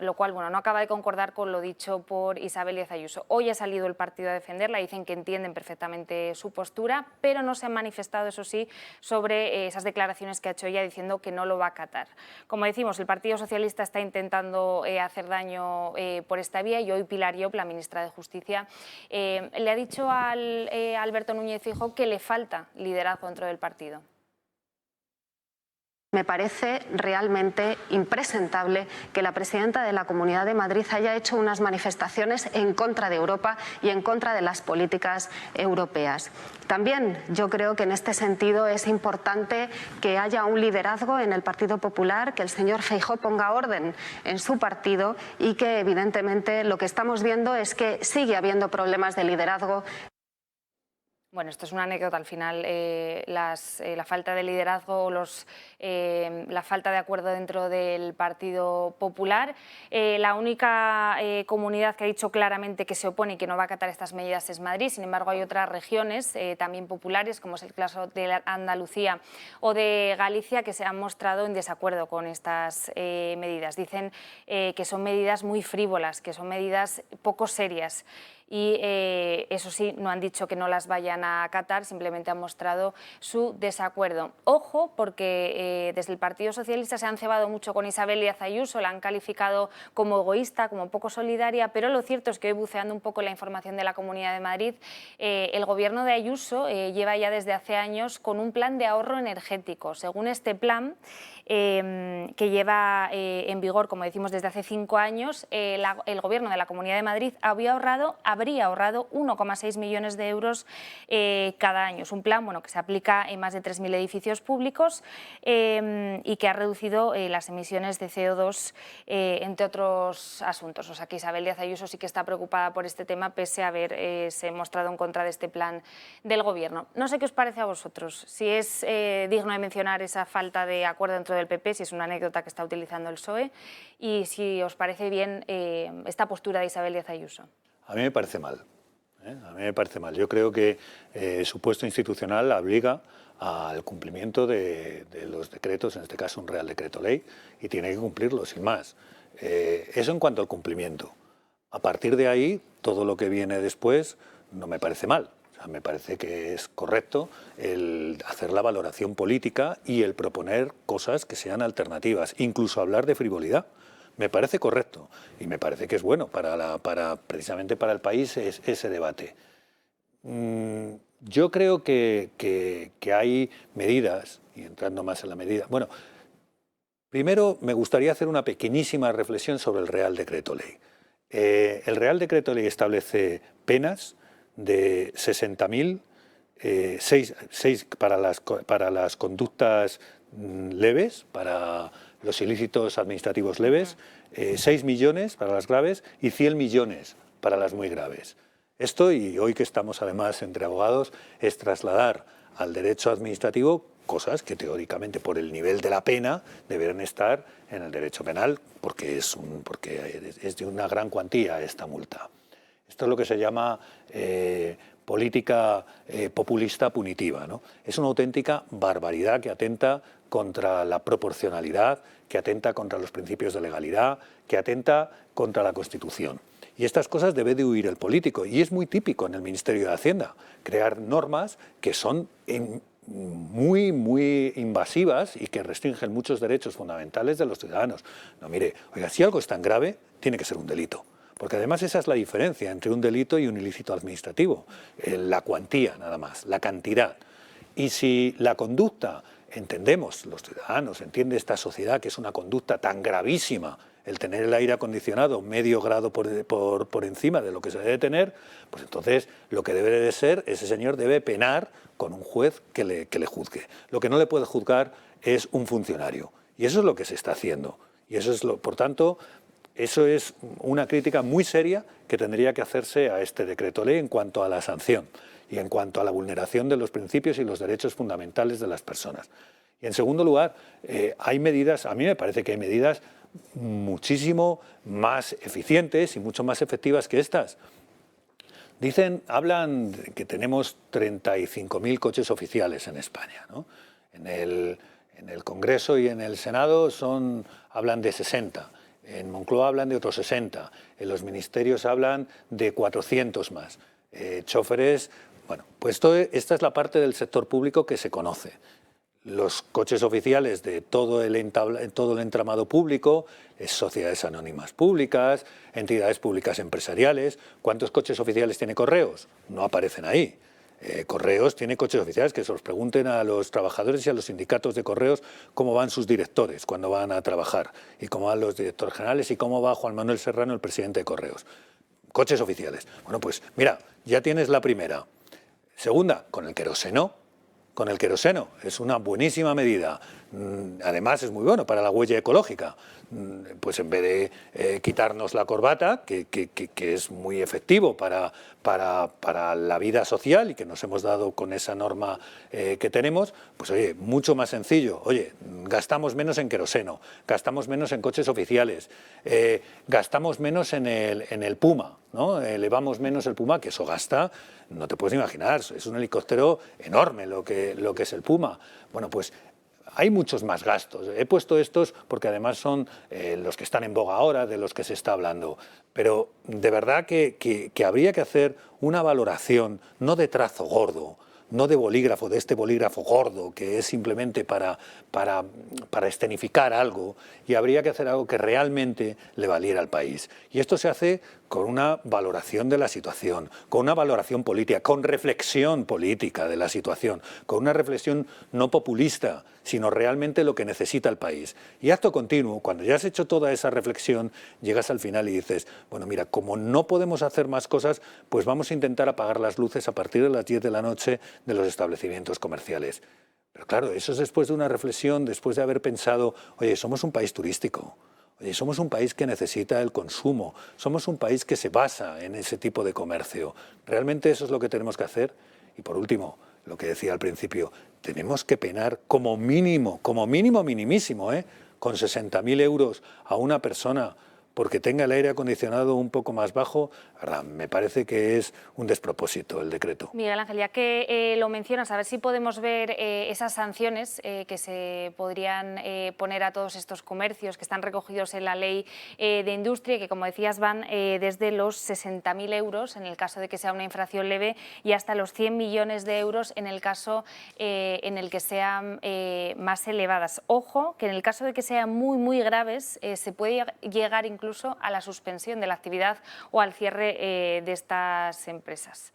lo cual no acaba de concordar con lo dicho por Isabel Díaz Ayuso. Hoy ha salido el partido a defenderla, dicen que entienden perfectamente su postura, pero no se han manifestado, eso sí, sobre esas declaraciones que ha hecho ella diciendo que no lo va a acatar. Como decimos, el Partido Socialista está intentando hacer daño por esta vía, y hoy Pilar Llop, la ministra de Justicia, le ha dicho a Alberto Núñez Feijóo que le falta liderazgo dentro del partido. Me parece realmente impresentable que la presidenta de la Comunidad de Madrid haya hecho unas manifestaciones en contra de Europa y en contra de las políticas europeas. También yo creo que en este sentido es importante que haya un liderazgo en el Partido Popular, que el señor Feijóo ponga orden en su partido, y que evidentemente lo que estamos viendo es que sigue habiendo problemas de liderazgo. Bueno, esto es una anécdota al final, la falta de liderazgo, la falta de acuerdo dentro del Partido Popular. La única comunidad que ha dicho claramente que se opone y que no va a acatar estas medidas es Madrid. Sin embargo, hay otras regiones también populares, como es el caso de Andalucía o de Galicia, que se han mostrado en desacuerdo con estas medidas. Dicen que son medidas muy frívolas, que son medidas poco serias. Y eso sí, no han dicho que no las vayan a acatar, simplemente han mostrado su desacuerdo. Ojo, porque desde el Partido Socialista se han cebado mucho con Isabel Díaz Ayuso, la han calificado como egoísta, como poco solidaria, pero lo cierto es que hoy, buceando un poco en la información de la Comunidad de Madrid, el Gobierno de Ayuso lleva ya desde hace años con un plan de ahorro energético. Según este plan, que lleva en vigor, como decimos, desde hace 5 años, el Gobierno de la Comunidad de Madrid habría ahorrado 1,6 millones de euros cada año. Es un plan que se aplica en más de 3.000 edificios públicos y que ha reducido las emisiones de CO2, entre otros asuntos. O sea que Isabel Díaz Ayuso sí que está preocupada por este tema, pese a haberse mostrado en contra de este plan del Gobierno. No sé qué os parece a vosotros, si es digno de mencionar esa falta de acuerdo dentro del PP, si es una anécdota que está utilizando el PSOE, y si os parece bien esta postura de Isabel Díaz Ayuso. A mí me parece mal. A mí me parece mal. Yo creo que su puesto institucional la obliga al cumplimiento de los decretos, en este caso un Real Decreto Ley, y tiene que cumplirlo, sin más. Eso en cuanto al cumplimiento. A partir de ahí, todo lo que viene después no me parece mal. O sea, me parece que es correcto el hacer la valoración política y el proponer cosas que sean alternativas, incluso hablar de frivolidad. Me parece correcto y me parece que es bueno precisamente para el país ese debate. Yo creo que hay medidas, y entrando más en la medida... Bueno, primero me gustaría hacer una pequeñísima reflexión sobre el Real Decreto Ley. El Real Decreto Ley establece penas de 60.000, 6 para las conductas leves, para los ilícitos administrativos leves, 6 millones para las graves y 100 millones para las muy graves. Esto, y hoy que estamos además entre abogados, es trasladar al derecho administrativo cosas que teóricamente por el nivel de la pena deberían estar en el derecho penal, porque es de una gran cuantía esta multa. Esto es lo que se llama política populista punitiva, ¿no? Es una auténtica barbaridad que atenta contra la proporcionalidad, que atenta contra los principios de legalidad, que atenta contra la Constitución. Y estas cosas debe de huir el político. Y es muy típico en el Ministerio de Hacienda crear normas que son muy, muy invasivas y que restringen muchos derechos fundamentales de los ciudadanos. No, mire, oiga, si algo es tan grave, tiene que ser un delito. Porque además esa es la diferencia entre un delito y un ilícito administrativo. La cuantía, nada más, la cantidad. Y si la conducta, entendemos, los ciudadanos, entiende esta sociedad que es una conducta tan gravísima, el tener el aire acondicionado medio grado por encima de lo que se debe tener, pues entonces lo que debe de ser, ese señor debe penar con un juez que le juzgue. Lo que no le puede juzgar es un funcionario. Y eso es lo que se está haciendo. Y eso es por tanto... Eso es una crítica muy seria que tendría que hacerse a este decreto ley en cuanto a la sanción y en cuanto a la vulneración de los principios y los derechos fundamentales de las personas. Y en segundo lugar, hay medidas, a mí me parece que hay medidas muchísimo más eficientes y mucho más efectivas que estas. Hablan que tenemos 35.000 coches oficiales en España, ¿no? En el Congreso y en el Senado hablan de 60. En Moncloa hablan de otros 60, en los ministerios hablan de 400 más. Choferes, bueno, pues esta es la parte del sector público que se conoce. Los coches oficiales de todo el entramado público, sociedades anónimas públicas, entidades públicas empresariales. ¿Cuántos coches oficiales tiene Correos? No aparecen ahí. Correos tiene coches oficiales, que se los pregunten a los trabajadores y a los sindicatos de Correos cómo van sus directores cuando van a trabajar y cómo van los directores generales y cómo va Juan Manuel Serrano, el presidente de Correos. Coches oficiales. Bueno, pues mira, ya tienes la primera. Segunda, con el queroseno. Con el queroseno es una buenísima medida. Además es muy bueno para la huella ecológica. Pues en vez de quitarnos la corbata, que es muy efectivo para la vida social y que nos hemos dado con esa norma que tenemos, pues oye, mucho más sencillo. Oye, gastamos menos en queroseno, gastamos menos en coches oficiales, gastamos menos en el Puma, ¿no? Elevamos menos el Puma, que eso gasta, no te puedes imaginar, es un helicóptero enorme lo que es el Puma. Bueno, pues hay muchos más gastos. He puesto estos porque además son los que están en boga ahora, de los que se está hablando. Pero de verdad que habría que hacer una valoración, no de trazo gordo, no de bolígrafo, de este bolígrafo gordo que es simplemente para escenificar algo, y habría que hacer algo que realmente le valiera al país. Y esto se hace con una valoración de la situación, con una valoración política, con reflexión política de la situación, con una reflexión no populista, sino realmente lo que necesita el país. Y acto continuo, cuando ya has hecho toda esa reflexión, llegas al final y dices, bueno, mira, como no podemos hacer más cosas, pues vamos a intentar apagar las luces a partir de las 10 de la noche de los establecimientos comerciales. Pero claro, eso es después de una reflexión, después de haber pensado, oye, somos un país turístico. Oye, somos un país que necesita el consumo, somos un país que se basa en ese tipo de comercio. ¿Realmente eso es lo que tenemos que hacer? Y por último, lo que decía al principio, tenemos que penar como mínimo minimísimo, con 60.000 euros a una persona porque tenga el aire acondicionado un poco más bajo, ¿verdad? Me parece que es un despropósito el decreto. Miguel Ángel, ya que lo mencionas, a ver si podemos ver esas sanciones que se podrían poner a todos estos comercios que están recogidos en la ley de industria, que como decías van desde los 60.000 euros en el caso de que sea una infracción leve y hasta los 100 millones de euros en el caso en el que sean más elevadas. Ojo, que en el caso de que sean muy graves se puede llegar incluso a la suspensión de la actividad o al cierre de estas empresas.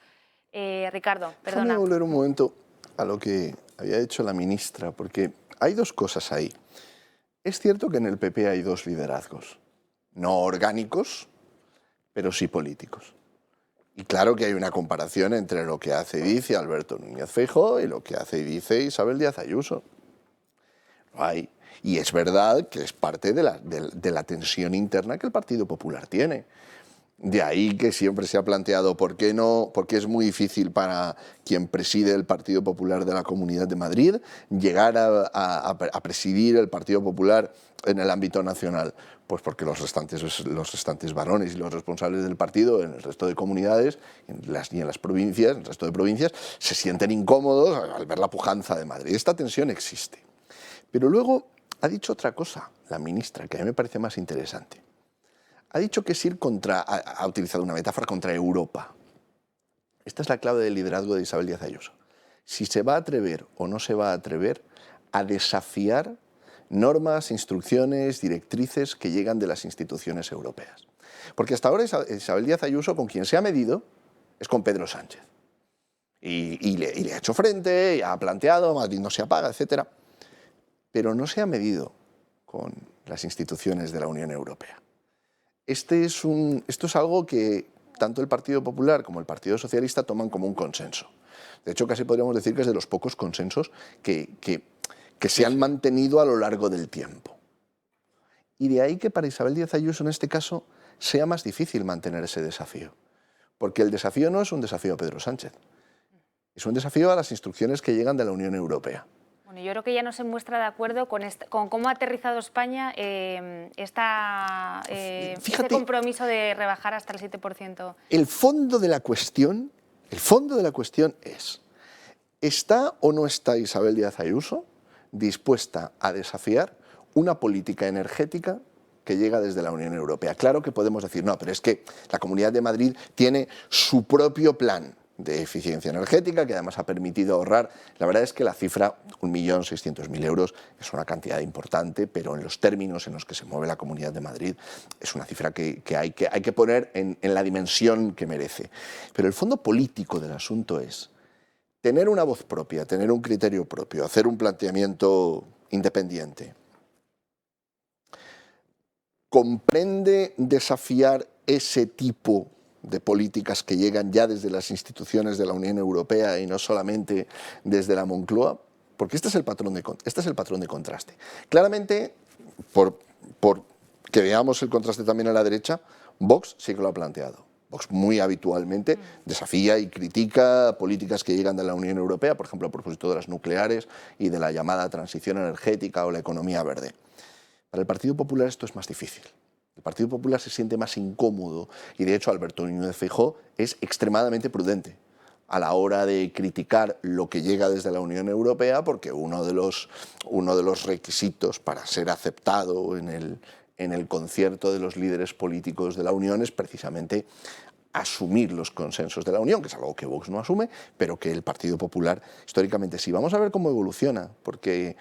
Ricardo, perdona. Déjame volver un momento a lo que había dicho la ministra, porque hay dos cosas ahí. Es cierto que en el PP hay dos liderazgos, no orgánicos, pero sí políticos. Y claro que hay una comparación entre lo que hace y dice Alberto Núñez Feijóo y lo que hace y dice Isabel Díaz Ayuso. Lo hay. Y es verdad que es parte de la tensión interna que el Partido Popular tiene. De ahí que siempre se ha planteado por qué es muy difícil para quien preside el Partido Popular de la Comunidad de Madrid llegar a presidir el Partido Popular en el ámbito nacional. Pues porque los restantes varones y los responsables del partido en el resto de comunidades y en las provincias, en el resto de provincias, se sienten incómodos al ver la pujanza de Madrid. Esta tensión existe. Pero luego ha dicho otra cosa la ministra, que a mí me parece más interesante. Ha dicho que es ir ha utilizado una metáfora contra Europa. Esta es la clave del liderazgo de Isabel Díaz Ayuso. Si se va a atrever o no se va a atrever a desafiar normas, instrucciones, directrices que llegan de las instituciones europeas. Porque hasta ahora Isabel Díaz Ayuso con quien se ha medido es con Pedro Sánchez. Y le ha hecho frente, y ha planteado, Madrid no se apaga, etc. Pero no se ha medido con las instituciones de la Unión Europea. Esto es algo que tanto el Partido Popular como el Partido Socialista toman como un consenso. De hecho, casi podríamos decir que es de los pocos consensos que se han mantenido a lo largo del tiempo. Y de ahí que para Isabel Díaz Ayuso, en este caso, sea más difícil mantener ese desafío. Porque el desafío no es un desafío a Pedro Sánchez, es un desafío a las instrucciones que llegan de la Unión Europea. Bueno, yo creo que ya no se muestra de acuerdo con cómo ha aterrizado España este compromiso de rebajar hasta el 7%. El fondo de la cuestión es, ¿está o no está Isabel Díaz Ayuso dispuesta a desafiar una política energética que llega desde la Unión Europea? Claro que podemos decir, no, pero es que la Comunidad de Madrid tiene su propio plan de eficiencia energética, que además ha permitido ahorrar. La verdad es que la cifra, 1.600.000 euros, es una cantidad importante, pero en los términos en los que se mueve la Comunidad de Madrid es una cifra que hay que poner en la dimensión que merece. Pero el fondo político del asunto es tener una voz propia, tener un criterio propio, hacer un planteamiento independiente. ¿Comprende desafiar ese tipo de políticas que llegan ya desde las instituciones de la Unión Europea y no solamente desde la Moncloa? Porque este es el patrón de contraste. Claramente, por que veamos el contraste también a la derecha, Vox sí que lo ha planteado. Vox muy habitualmente desafía y critica políticas que llegan de la Unión Europea, por ejemplo, a propósito de las nucleares y de la llamada transición energética o la economía verde. Para el Partido Popular esto es más difícil. El Partido Popular se siente más incómodo y, de hecho, Alberto Núñez Feijóo es extremadamente prudente a la hora de criticar lo que llega desde la Unión Europea, porque uno de los requisitos para ser aceptado en el concierto de los líderes políticos de la Unión es precisamente asumir los consensos de la Unión, que es algo que Vox no asume, pero que el Partido Popular históricamente sí. Vamos a ver cómo evoluciona, porque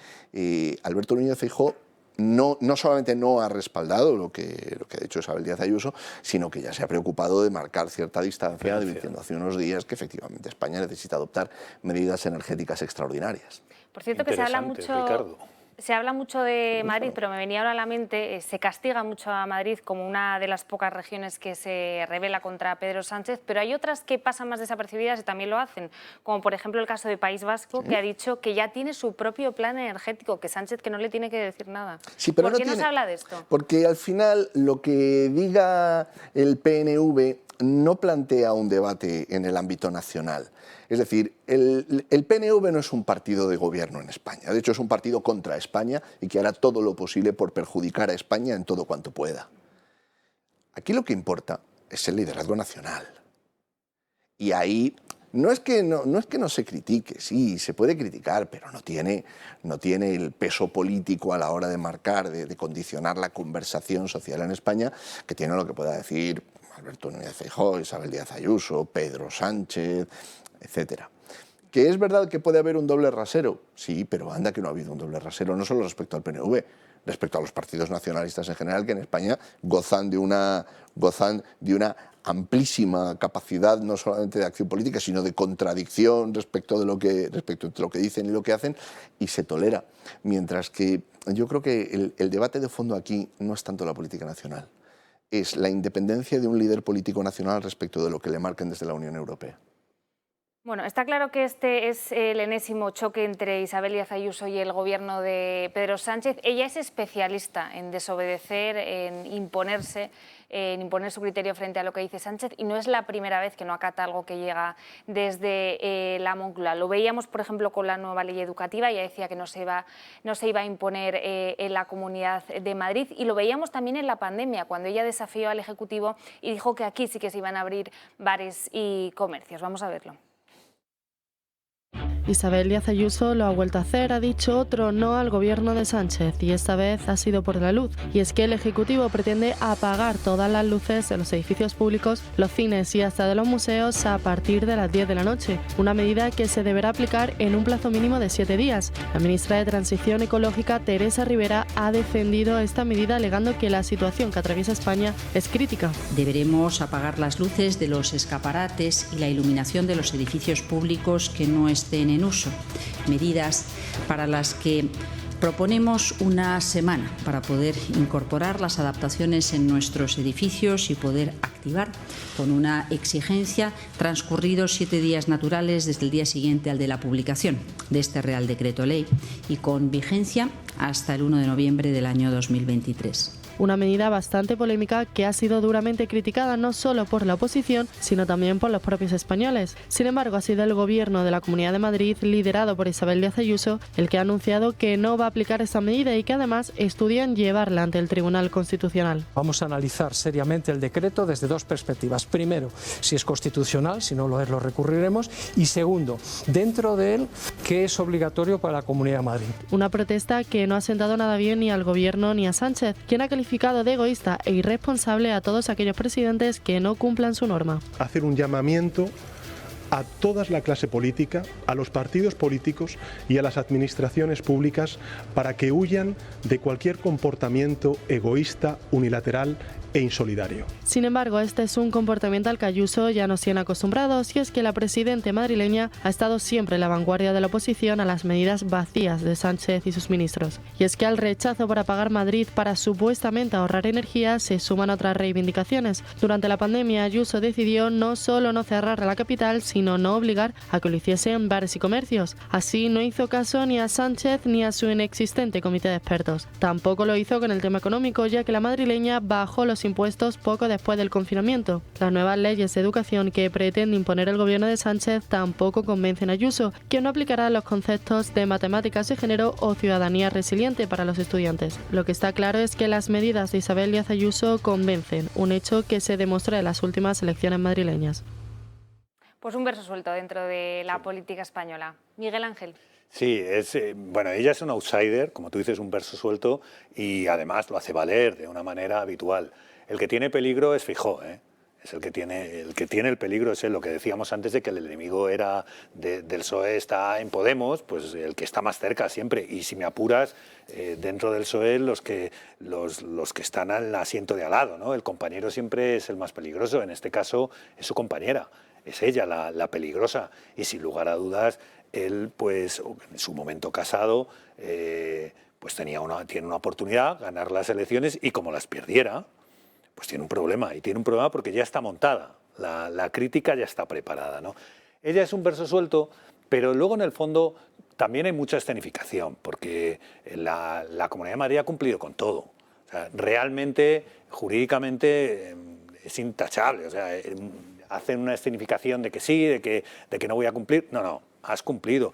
Alberto Núñez Feijóo no solamente no ha respaldado lo que ha dicho Isabel Díaz Ayuso, sino que ya se ha preocupado de marcar cierta distancia, diciendo hace unos días que efectivamente España necesita adoptar medidas energéticas extraordinarias. Por cierto que se habla mucho... Ricardo. Se habla mucho de Madrid, pero me venía ahora a la mente, se castiga mucho a Madrid como una de las pocas regiones que se rebela contra Pedro Sánchez, pero hay otras que pasan más desapercibidas y también lo hacen, como por ejemplo el caso de País Vasco, que ha dicho que ya tiene su propio plan energético, que Sánchez que no le tiene que decir nada. Sí, pero ¿Por qué no se habla de esto? Porque al final lo que diga el PNV no plantea un debate en el ámbito nacional. Es decir, el PNV no es un partido de gobierno en España. De hecho, es un partido contra España y que hará todo lo posible por perjudicar a España en todo cuanto pueda. Aquí lo que importa es el liderazgo nacional. Y ahí no es que no se critique, sí, se puede criticar, pero no tiene el peso político a la hora de marcar, de condicionar la conversación social en España, que tiene lo que pueda decir Alberto Núñez Feijóo, Isabel Díaz Ayuso, Pedro Sánchez, etcétera. ¿Que es verdad que puede haber un doble rasero? Sí, pero anda que no ha habido un doble rasero, no solo respecto al PNV, respecto a los partidos nacionalistas en general, que en España gozan de una amplísima capacidad no solamente de acción política, sino de contradicción respecto de lo que dicen y lo que hacen, y se tolera. Mientras que yo creo que el debate de fondo aquí no es tanto la política nacional, es la independencia de un líder político nacional respecto de lo que le marquen desde la Unión Europea. Bueno, está claro que este es el enésimo choque entre Isabel Díaz Ayuso y el gobierno de Pedro Sánchez. Ella es especialista en desobedecer, en imponer su criterio frente a lo que dice Sánchez, y no es la primera vez que no acata algo que llega desde la Moncloa. Lo veíamos, por ejemplo, con la nueva ley educativa. Ella decía que no se iba a imponer en la Comunidad de Madrid, y lo veíamos también en la pandemia, cuando ella desafió al Ejecutivo y dijo que aquí sí que se iban a abrir bares y comercios. Vamos a verlo. Isabel Díaz Ayuso lo ha vuelto a hacer, ha dicho otro no al gobierno de Sánchez, y esta vez ha sido por la luz. Y es que el Ejecutivo pretende apagar todas las luces de los edificios públicos, los cines y hasta de los museos a partir de las 10 de la noche, una medida que se deberá aplicar en un plazo mínimo de 7 días. La ministra de Transición Ecológica, Teresa Rivera, ha defendido esta medida alegando que la situación que atraviesa España es crítica. Deberemos apagar las luces de los escaparates y la iluminación de los edificios públicos que no estén en uso, medidas para las que proponemos una semana para poder incorporar las adaptaciones en nuestros edificios y poder activar con una exigencia transcurridos 7 días naturales desde el día siguiente al de la publicación de este Real Decreto Ley y con vigencia hasta el 1 de noviembre del año 2023. Una medida bastante polémica que ha sido duramente criticada no solo por la oposición, sino también por los propios españoles. Sin embargo, ha sido el gobierno de la Comunidad de Madrid, liderado por Isabel Díaz Ayuso, el que ha anunciado que no va a aplicar esta medida y que además estudian llevarla ante el Tribunal Constitucional. Vamos a analizar seriamente el decreto desde dos perspectivas. Primero, si es constitucional, si no lo es, lo recurriremos. Y segundo, dentro de él, que es obligatorio para la Comunidad de Madrid. Una protesta que no ha sentado nada bien ni al gobierno ni a Sánchez, quien ha calificado de egoísta e irresponsable a todos aquellos presidentes que no cumplan su norma. Hacer un llamamiento a toda la clase política, a los partidos políticos y a las administraciones públicas para que huyan de cualquier comportamiento egoísta, unilateral e insolidario. Sin embargo, este es un comportamiento al que Ayuso ya nos tiene acostumbrados, y es que la presidenta madrileña ha estado siempre en la vanguardia de la oposición a las medidas vacías de Sánchez y sus ministros. Y es que al rechazo por apagar Madrid para supuestamente ahorrar energía se suman otras reivindicaciones. Durante la pandemia, Ayuso decidió no solo no cerrar la capital, sino no obligar a que lo hiciesen bares y comercios. Así no hizo caso ni a Sánchez ni a su inexistente comité de expertos. Tampoco lo hizo con el tema económico, ya que la madrileña bajó los impuestos poco después del confinamiento. Las nuevas leyes de educación que pretende imponer el gobierno de Sánchez tampoco convencen a Ayuso, que no aplicará los conceptos de matemáticas de género o ciudadanía resiliente para los estudiantes. Lo que está claro es que las medidas de Isabel Díaz Ayuso convencen, un hecho que se demostró en las últimas elecciones madrileñas. Pues un verso suelto dentro de la política española. Miguel Ángel. Sí, bueno, ella es un outsider, como tú dices, un verso suelto, y además lo hace valer de una manera habitual. El que tiene peligro es Feijóo, ¿eh? Es el que tiene el peligro, es lo que decíamos antes de que el enemigo era del PSOE está en Podemos, pues el que está más cerca siempre. Y si me apuras, dentro del PSOE los que están al asiento de al lado, ¿no? El compañero siempre es el más peligroso, en este caso es su compañera, es ella la peligrosa. Y sin lugar a dudas, él, pues en su momento casado, pues tiene una oportunidad, ganar las elecciones, y como las perdiera, pues tiene un problema, y tiene un problema porque ya está montada, la crítica ya está preparada, ¿no? Ella es un verso suelto, pero luego en el fondo también hay mucha escenificación, porque la Comunidad de Madrid ha cumplido con todo. O sea, realmente, jurídicamente, es intachable. O sea, hacen una escenificación de que sí, de que no voy a cumplir. No, has cumplido.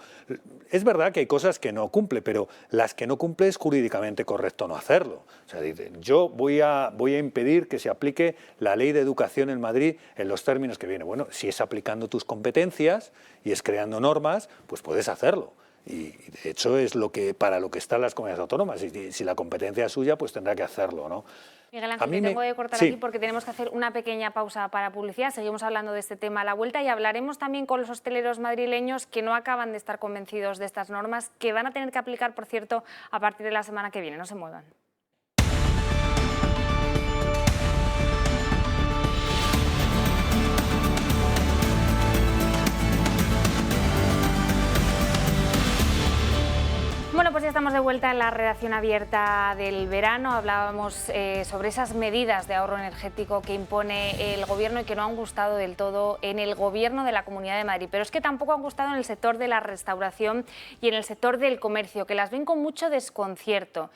Es verdad que hay cosas que no cumple, pero las que no cumple es jurídicamente correcto no hacerlo. O sea, dicen, yo voy a impedir que se aplique la ley de educación en Madrid en los términos que viene. Bueno, si es aplicando tus competencias y es creando normas, pues puedes hacerlo. Y de hecho es para lo que están las comunidades autónomas. Y si la competencia es suya, pues tendrá que hacerlo, ¿no? Miguel Ángel, te tengo que cortar aquí porque tenemos que hacer una pequeña pausa para publicidad. Seguimos hablando de este tema a la vuelta y hablaremos también con los hosteleros madrileños que no acaban de estar convencidos de estas normas, que van a tener que aplicar, por cierto, a partir de la semana que viene. No se muevan. Bueno, pues ya estamos de vuelta en la redacción abierta del verano. Hablábamos sobre esas medidas de ahorro energético que impone el Gobierno y que no han gustado del todo en el Gobierno de la Comunidad de Madrid. Pero es que tampoco han gustado en el sector de la restauración y en el sector del comercio, que las ven con mucho desconcierto.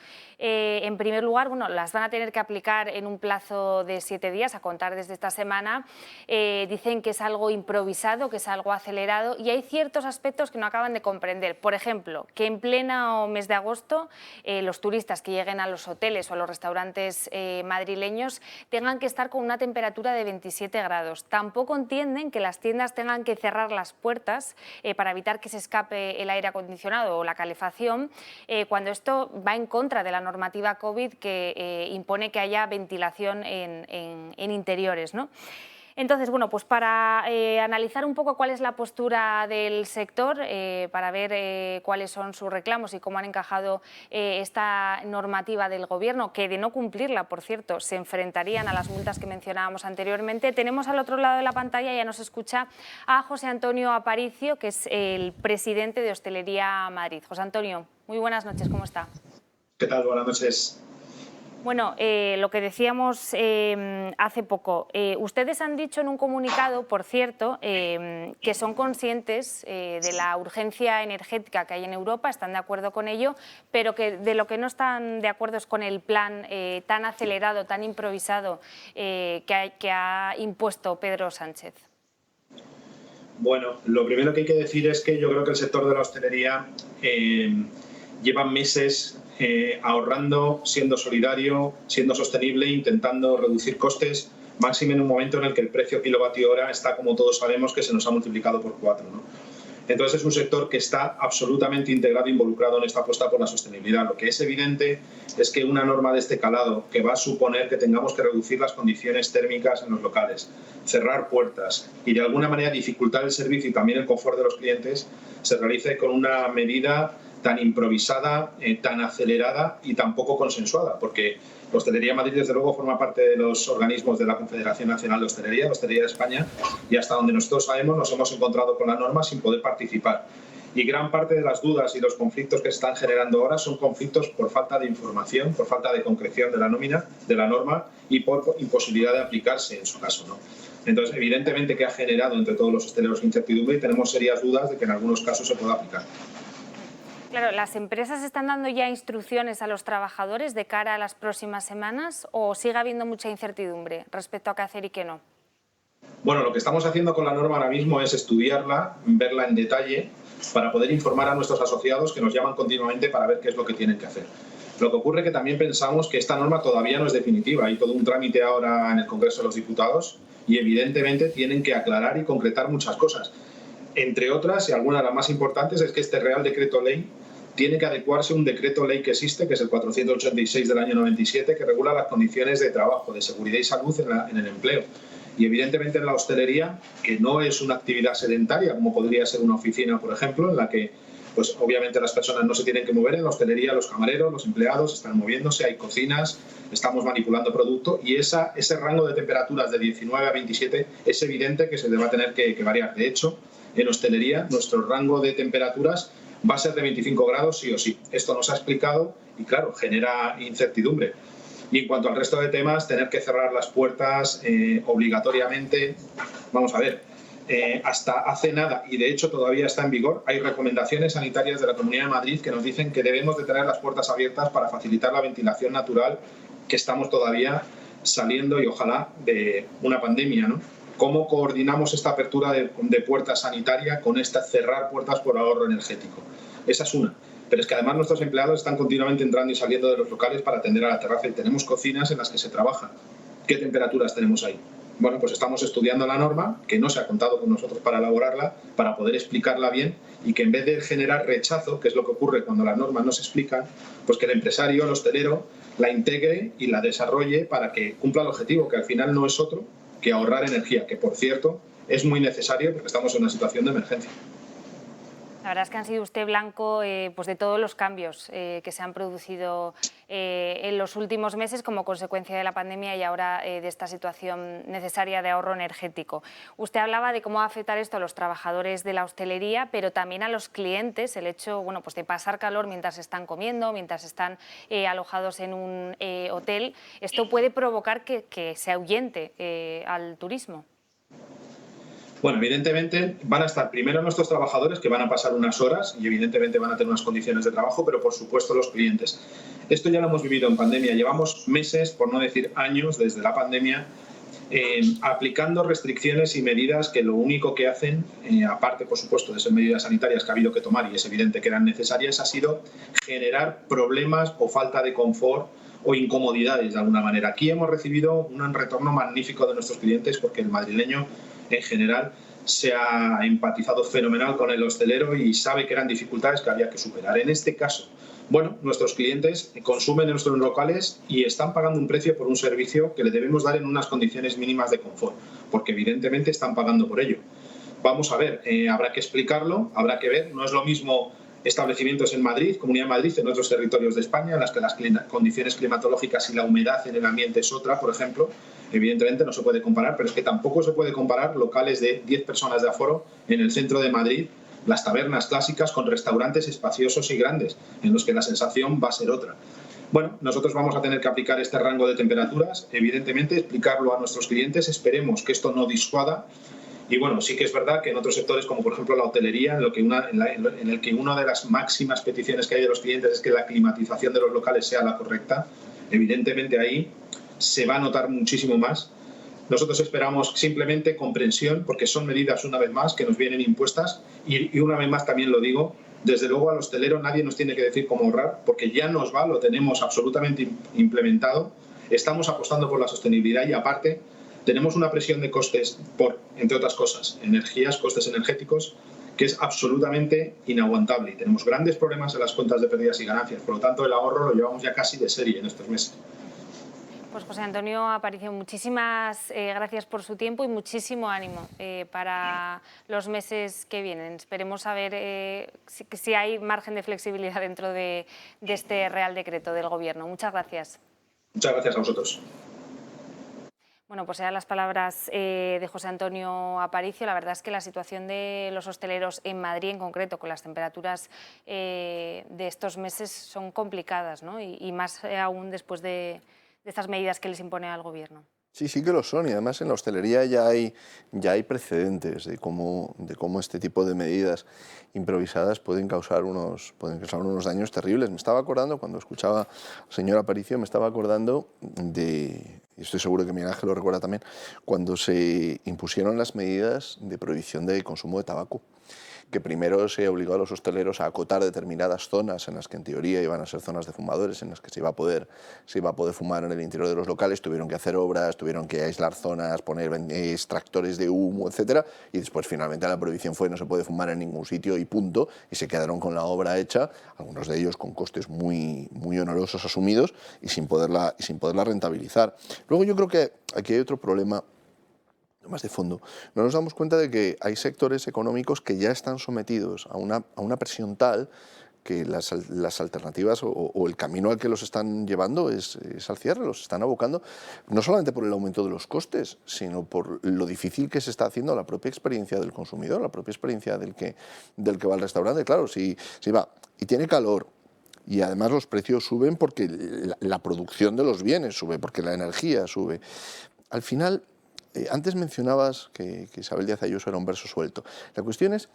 En primer lugar, bueno, las van a tener que aplicar en un plazo de 7 días, a contar desde esta semana. Dicen que es algo improvisado, que es algo acelerado, y hay ciertos aspectos que no acaban de comprender. Por ejemplo, que en pleno mes de agosto los turistas que lleguen a los hoteles o a los restaurantes madrileños tengan que estar con una temperatura de 27 grados. Tampoco entienden que las tiendas tengan que cerrar las puertas para evitar que se escape el aire acondicionado o la calefacción, cuando esto va en contra de la normativa COVID que impone que haya ventilación en interiores, ¿no? Entonces, bueno, pues para analizar un poco cuál es la postura del sector, para ver cuáles son sus reclamos y cómo han encajado esta normativa del Gobierno, que de no cumplirla, por cierto, se enfrentarían a las multas que mencionábamos anteriormente, tenemos al otro lado de la pantalla, ya nos escucha, a José Antonio Aparicio, que es el presidente de Hostelería Madrid. José Antonio, muy buenas noches, ¿cómo está? ¿Qué tal? Buenas noches. Bueno, lo que decíamos hace poco, ustedes han dicho en un comunicado, por cierto, que son conscientes de la urgencia energética que hay en Europa, están de acuerdo con ello, pero que de lo que no están de acuerdo es con el plan tan acelerado, tan improvisado que ha impuesto Pedro Sánchez. Bueno, lo primero que hay que decir es que yo creo que el sector de la hostelería lleva meses ahorrando, siendo solidario, siendo sostenible, intentando reducir costes, máximo en un momento en el que el precio kilovatio hora está, como todos sabemos, que se nos ha multiplicado por 4, ¿no? Entonces es un sector que está absolutamente integrado e involucrado en esta apuesta por la sostenibilidad. Lo que es evidente es que una norma de este calado, que va a suponer que tengamos que reducir las condiciones térmicas en los locales, cerrar puertas y de alguna manera dificultar el servicio y también el confort de los clientes, se realice con una medida tan improvisada, tan acelerada y tan poco consensuada, porque la Hostelería Madrid, desde luego, forma parte de los organismos de la Confederación Nacional de Hostelería, la Hostelería de España, y hasta donde nosotros sabemos nos hemos encontrado con la norma sin poder participar. Y gran parte de las dudas y los conflictos que se están generando ahora son conflictos por falta de información, por falta de concreción de la norma y por imposibilidad de aplicarse en su caso, ¿no? Entonces, evidentemente que ha generado entre todos los hosteleros incertidumbre y tenemos serias dudas de que en algunos casos se pueda aplicar. Claro, ¿las empresas están dando ya instrucciones a los trabajadores de cara a las próximas semanas o sigue habiendo mucha incertidumbre respecto a qué hacer y qué no? Bueno, lo que estamos haciendo con la norma ahora mismo es estudiarla, verla en detalle, para poder informar a nuestros asociados que nos llaman continuamente para ver qué es lo que tienen que hacer. Lo que ocurre es que también pensamos que esta norma todavía no es definitiva. Hay todo un trámite ahora en el Congreso de los Diputados y evidentemente tienen que aclarar y concretar muchas cosas. Entre otras, y alguna de las más importantes, es que este Real Decreto Ley tiene que adecuarse a un decreto ley que existe, que es el 486 del año 97, que regula las condiciones de trabajo, de seguridad y salud en el empleo. Y evidentemente en la hostelería, que no es una actividad sedentaria, como podría ser una oficina, por ejemplo, en la que pues obviamente las personas no se tienen que mover, en la hostelería los camareros, los empleados están moviéndose, hay cocinas, estamos manipulando producto y ese rango de temperaturas de 19 a 27 es evidente que se le va a tener que variar. De hecho, en hostelería nuestro rango de temperaturas va a ser de 25 grados sí o sí. Esto nos ha explicado y claro, genera incertidumbre. Y en cuanto al resto de temas, tener que cerrar las puertas obligatoriamente, vamos a ver, hasta hace nada, y de hecho todavía está en vigor, hay recomendaciones sanitarias de la Comunidad de Madrid que nos dicen que debemos de tener las puertas abiertas para facilitar la ventilación natural, que estamos todavía saliendo y ojalá de una pandemia, ¿no? ¿Cómo coordinamos esta apertura de puerta sanitaria con esta cerrar puertas por ahorro energético? Esa es una. Pero es que además nuestros empleados están continuamente entrando y saliendo de los locales para atender a la terraza y tenemos cocinas en las que se trabaja. ¿Qué temperaturas tenemos ahí? Bueno, pues estamos estudiando la norma, que no se ha contado con nosotros para elaborarla, para poder explicarla bien y que en vez de generar rechazo, que es lo que ocurre cuando las normas no se explican, pues que el empresario, el hostelero, la integre y la desarrolle para que cumpla el objetivo, que al final no es otro que ahorrar energía, que por cierto es muy necesario porque estamos en una situación de emergencia. La verdad es que han sido usted blanco pues de todos los cambios que se han producido en los últimos meses como consecuencia de la pandemia y ahora de esta situación necesaria de ahorro energético. Usted hablaba de cómo va a afectar esto a los trabajadores de la hostelería, pero también a los clientes, el hecho pues de pasar calor mientras están comiendo, mientras están alojados en un hotel. Esto puede provocar que se ahuyente al turismo. Bueno, evidentemente van a estar primero nuestros trabajadores que van a pasar unas horas y evidentemente van a tener unas condiciones de trabajo, pero por supuesto los clientes. Esto ya lo hemos vivido en pandemia. Llevamos meses, por no decir años, desde la pandemia, aplicando restricciones y medidas que lo único que hacen, aparte por supuesto de esas medidas sanitarias que ha habido que tomar y es evidente que eran necesarias, ha sido generar problemas o falta de confort o incomodidades de alguna manera. Aquí hemos recibido un retorno magnífico de nuestros clientes porque el madrileño en general se ha empatizado fenomenal con el hostelero y sabe que eran dificultades que había que superar. En este caso, bueno, nuestros clientes consumen en nuestros locales y están pagando un precio por un servicio que le debemos dar en unas condiciones mínimas de confort, porque evidentemente están pagando por ello. Vamos a ver, habrá que explicarlo, habrá que ver, no es lo mismo establecimientos en Madrid, Comunidad de Madrid, en otros territorios de España, en las que las condiciones climatológicas y la humedad en el ambiente es otra, por ejemplo. Evidentemente no se puede comparar, pero es que tampoco se puede comparar locales de 10 personas de aforo en el centro de Madrid, las tabernas clásicas con restaurantes espaciosos y grandes, en los que la sensación va a ser otra. Bueno, nosotros vamos a tener que aplicar este rango de temperaturas, evidentemente explicarlo a nuestros clientes, esperemos que esto no disuada. Y bueno, sí que es verdad que en otros sectores, como por ejemplo la hotelería, en el que una de las máximas peticiones que hay de los clientes es que la climatización de los locales sea la correcta, evidentemente ahí se va a notar muchísimo más. Nosotros esperamos simplemente comprensión, porque son medidas, una vez más, que nos vienen impuestas. Y una vez más también lo digo, desde luego al hostelero nadie nos tiene que decir cómo ahorrar, porque ya nos va, lo tenemos absolutamente implementado. Estamos apostando por la sostenibilidad y aparte tenemos una presión de costes por, entre otras cosas, energías, costes energéticos, que es absolutamente inaguantable. Y tenemos grandes problemas en las cuentas de pérdidas y ganancias. Por lo tanto, el ahorro lo llevamos ya casi de serie en estos meses. Pues José Antonio Aparicio, muchísimas gracias por su tiempo y muchísimo ánimo para los meses que vienen. Esperemos saber si hay margen de flexibilidad dentro de este Real Decreto del Gobierno. Muchas gracias. Muchas gracias a vosotros. Bueno, pues eran las palabras de José Antonio Aparicio. La verdad es que la situación de los hosteleros en Madrid en concreto, con las temperaturas de estos meses, son complicadas, ¿no? Y más aún después de estas medidas que les impone al Gobierno. Sí, sí que lo son, y además en la hostelería ya hay precedentes de cómo este tipo de medidas improvisadas pueden causar unos daños terribles. Me estaba acordando, cuando escuchaba al señor Aparicio, me estaba acordando de, y estoy seguro que Miguel Ángel lo recuerda también, cuando se impusieron las medidas de prohibición de consumo de tabaco, que primero se obligó a los hosteleros a acotar determinadas zonas en las que en teoría iban a ser zonas de fumadores, en las que se iba a poder fumar en el interior de los locales, tuvieron que hacer obras, tuvieron que aislar zonas, poner extractores de humo, etcétera, y después finalmente la prohibición fue no se puede fumar en ningún sitio y punto, y se quedaron con la obra hecha, algunos de ellos con costes muy onerosos asumidos y sin poderla rentabilizar. Luego yo creo que aquí hay otro problema más de fondo, no nos damos cuenta de que hay sectores económicos que ya están sometidos a una presión tal que las alternativas o el camino al que los están llevando es al cierre, los están abocando, no solamente por el aumento de los costes, sino por lo difícil que se está haciendo la propia experiencia del consumidor, la propia experiencia del que va al restaurante. Claro, si va y tiene calor, y además los precios suben porque la producción de los bienes sube, porque la energía sube. Al final, antes mencionabas que Isabel Díaz Ayuso era un verso suelto. La cuestión es,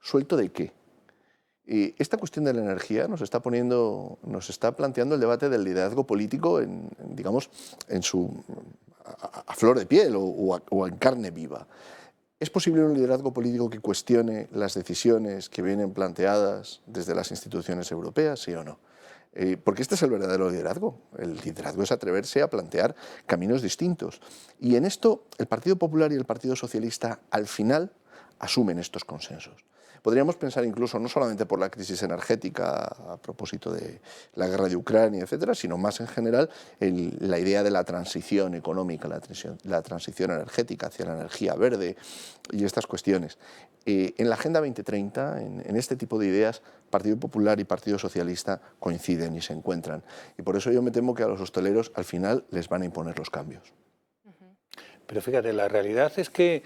¿suelto de qué? Esta cuestión de la energía nos está planteando el debate del liderazgo político a flor de piel o en carne viva. ¿Es posible un liderazgo político que cuestione las decisiones que vienen planteadas desde las instituciones europeas, sí o no? Porque este es el verdadero liderazgo. El liderazgo es atreverse a plantear caminos distintos. Y en esto el Partido Popular y el Partido Socialista al final asumen estos consensos. Podríamos pensar incluso no solamente por la crisis energética a propósito de la guerra de Ucrania, etcétera, sino más en general la idea de la transición económica, la transición energética hacia la energía verde y estas cuestiones. En la Agenda 2030, en este tipo de ideas, Partido Popular y Partido Socialista coinciden y se encuentran. Y por eso yo me temo que a los hosteleros al final les van a imponer los cambios. Pero fíjate, la realidad es que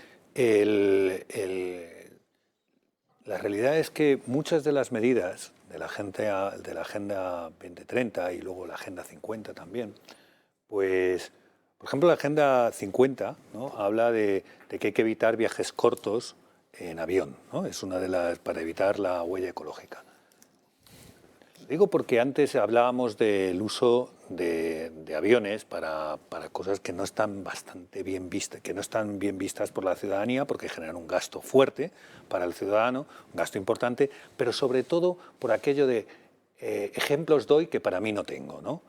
muchas de las medidas de la Agenda 2030 y luego la Agenda 50 también, pues, por ejemplo, la Agenda 50, ¿no?, habla de que hay que evitar viajes cortos en avión, ¿no? Es una de las para evitar la huella ecológica. Lo digo porque antes hablábamos del uso de aviones para cosas que no están bien vistas por la ciudadanía, porque generan un gasto fuerte para el ciudadano, un gasto importante, pero sobre todo por aquello de ejemplos doy que para mí no tengo, ¿no?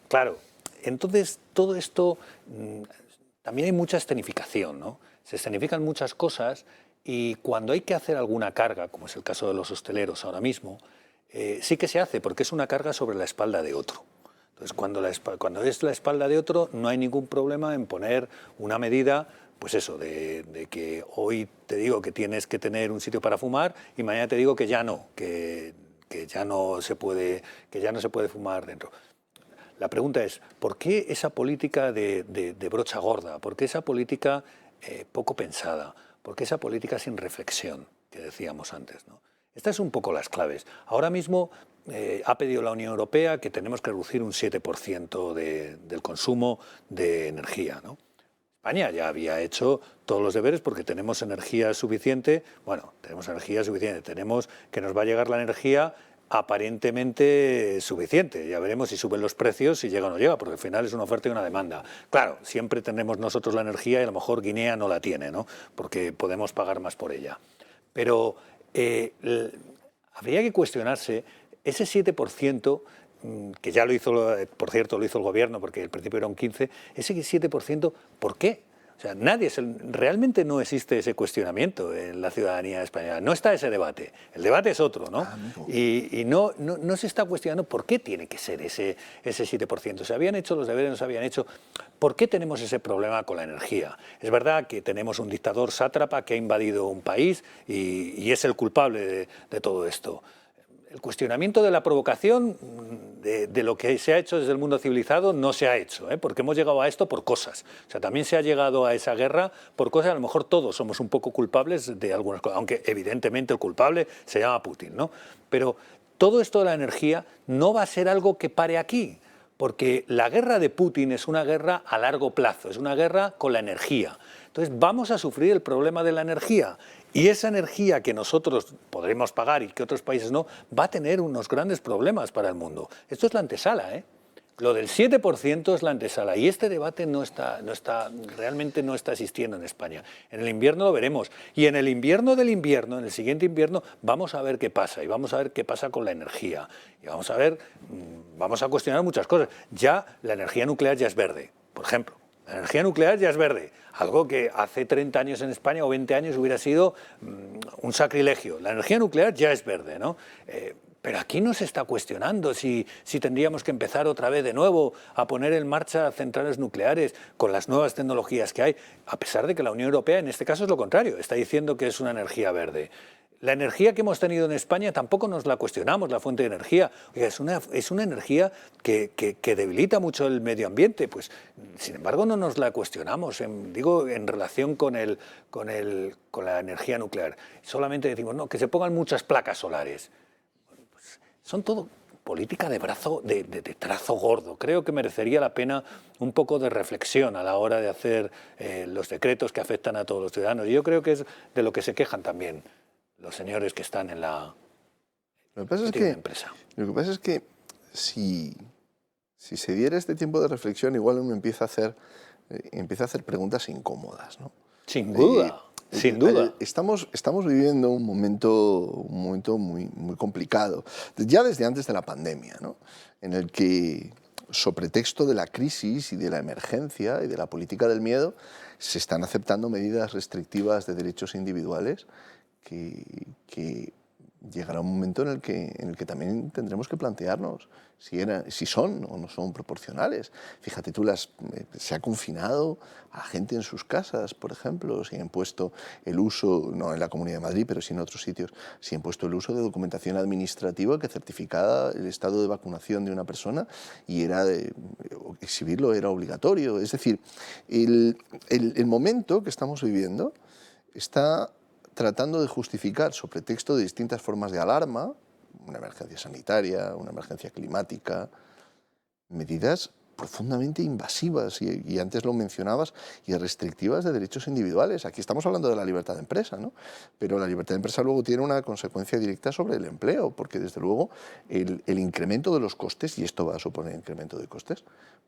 Claro, entonces todo esto también hay mucha escenificación, ¿no? Se escenifican muchas cosas y cuando hay que hacer alguna carga, como es el caso de los hosteleros ahora mismo, sí que se hace porque es una carga sobre la espalda de otro. Entonces, cuando es la espalda de otro, no hay ningún problema en poner una medida, pues eso, de que hoy te digo que tienes que tener un sitio para fumar y mañana te digo que ya no, que ya no se puede fumar dentro. La pregunta es, ¿por qué esa política de brocha gorda? ¿Por qué esa política poco pensada? ¿Por qué esa política sin reflexión que decíamos antes, ¿no? Estas son un poco las claves. Ahora mismo ha pedido la Unión Europea que tenemos que reducir un 7% del consumo de energía, ¿no? España ya había hecho todos los deberes porque tenemos energía suficiente. Bueno, tenemos energía suficiente, tenemos que nos va a llegar la energía aparentemente suficiente. Ya veremos si suben los precios, si llega o no llega, porque al final es una oferta y una demanda. Claro, siempre tenemos nosotros la energía y a lo mejor Guinea no la tiene, ¿no?, porque podemos pagar más por ella. Pero habría que cuestionarse ese 7%, que ya lo hizo, por cierto, lo hizo el gobierno, porque al principio era un 15%, ese 7%, ¿por qué? O sea, realmente no existe ese cuestionamiento en la ciudadanía española. No está ese debate. El debate es otro, ¿no? Y no se está cuestionando por qué tiene que ser ese 7%. ¿Se habían hecho los deberes? ¿No se habían hecho? ¿Por qué tenemos ese problema con la energía? Es verdad que tenemos un dictador sátrapa que ha invadido un país y es el culpable de todo esto. El cuestionamiento de la provocación de lo que se ha hecho desde el mundo civilizado no se ha hecho, porque hemos llegado a esto por cosas. O sea, también se ha llegado a esa guerra por cosas, a lo mejor todos somos un poco culpables de algunas cosas, aunque evidentemente el culpable se llama Putin, ¿no? Pero todo esto de la energía no va a ser algo que pare aquí, porque la guerra de Putin es una guerra a largo plazo, es una guerra con la energía. Entonces vamos a sufrir el problema de la energía. Y esa energía que nosotros podremos pagar y que otros países no, va a tener unos grandes problemas para el mundo. Esto es la antesala, ¿eh? Lo del 7% es la antesala y este debate realmente no está existiendo en España. En el invierno lo veremos y en el invierno del invierno, en el siguiente invierno, vamos a ver qué pasa y vamos a ver qué pasa con la energía. Y vamos a cuestionar muchas cosas. Ya la energía nuclear ya es verde, por ejemplo. La energía nuclear ya es verde, algo que hace 30 años en España o 20 años hubiera sido un sacrilegio. La energía nuclear ya es verde, ¿no? Pero aquí no se está cuestionando si tendríamos que empezar otra vez de nuevo a poner en marcha centrales nucleares con las nuevas tecnologías que hay, a pesar de que la Unión Europea en este caso es lo contrario, está diciendo que es una energía verde. La energía que hemos tenido en España tampoco nos la cuestionamos, la fuente de energía. Oiga, es una energía que debilita mucho el medio ambiente. Pues, sin embargo, no nos la cuestionamos, en relación con la energía nuclear. Solamente decimos, no, que se pongan muchas placas solares. Bueno, pues, son todo política de trazo gordo. Creo que merecería la pena un poco de reflexión a la hora de hacer los decretos que afectan a todos los ciudadanos. Y yo creo que es de lo que se quejan también los señores que están en la empresa. Lo que pasa es que si se diera este tiempo de reflexión, igual uno empieza a hacer preguntas incómodas, ¿no? Sin duda, sin duda. Estamos viviendo un momento muy, muy complicado, ya desde antes de la pandemia, ¿no? En el que, sobre texto de la crisis y de la emergencia y de la política del miedo, se están aceptando medidas restrictivas de derechos individuales que llegará un momento en el que también tendremos que plantearnos si son o no son proporcionales. Fíjate tú, se ha confinado a gente en sus casas, por ejemplo, se ha impuesto el uso, no en la Comunidad de Madrid, pero sí en otros sitios, se ha impuesto el uso de documentación administrativa que certificaba el estado de vacunación de una persona y exhibirlo era obligatorio. Es decir, el momento que estamos viviendo está tratando de justificar, sobre texto de distintas formas de alarma, una emergencia sanitaria, una emergencia climática, medidas profundamente invasivas, y antes lo mencionabas, y restrictivas de derechos individuales. Aquí estamos hablando de la libertad de empresa, ¿no? Pero la libertad de empresa luego tiene una consecuencia directa sobre el empleo, porque desde luego el incremento de los costes, y esto va a suponer incremento de costes,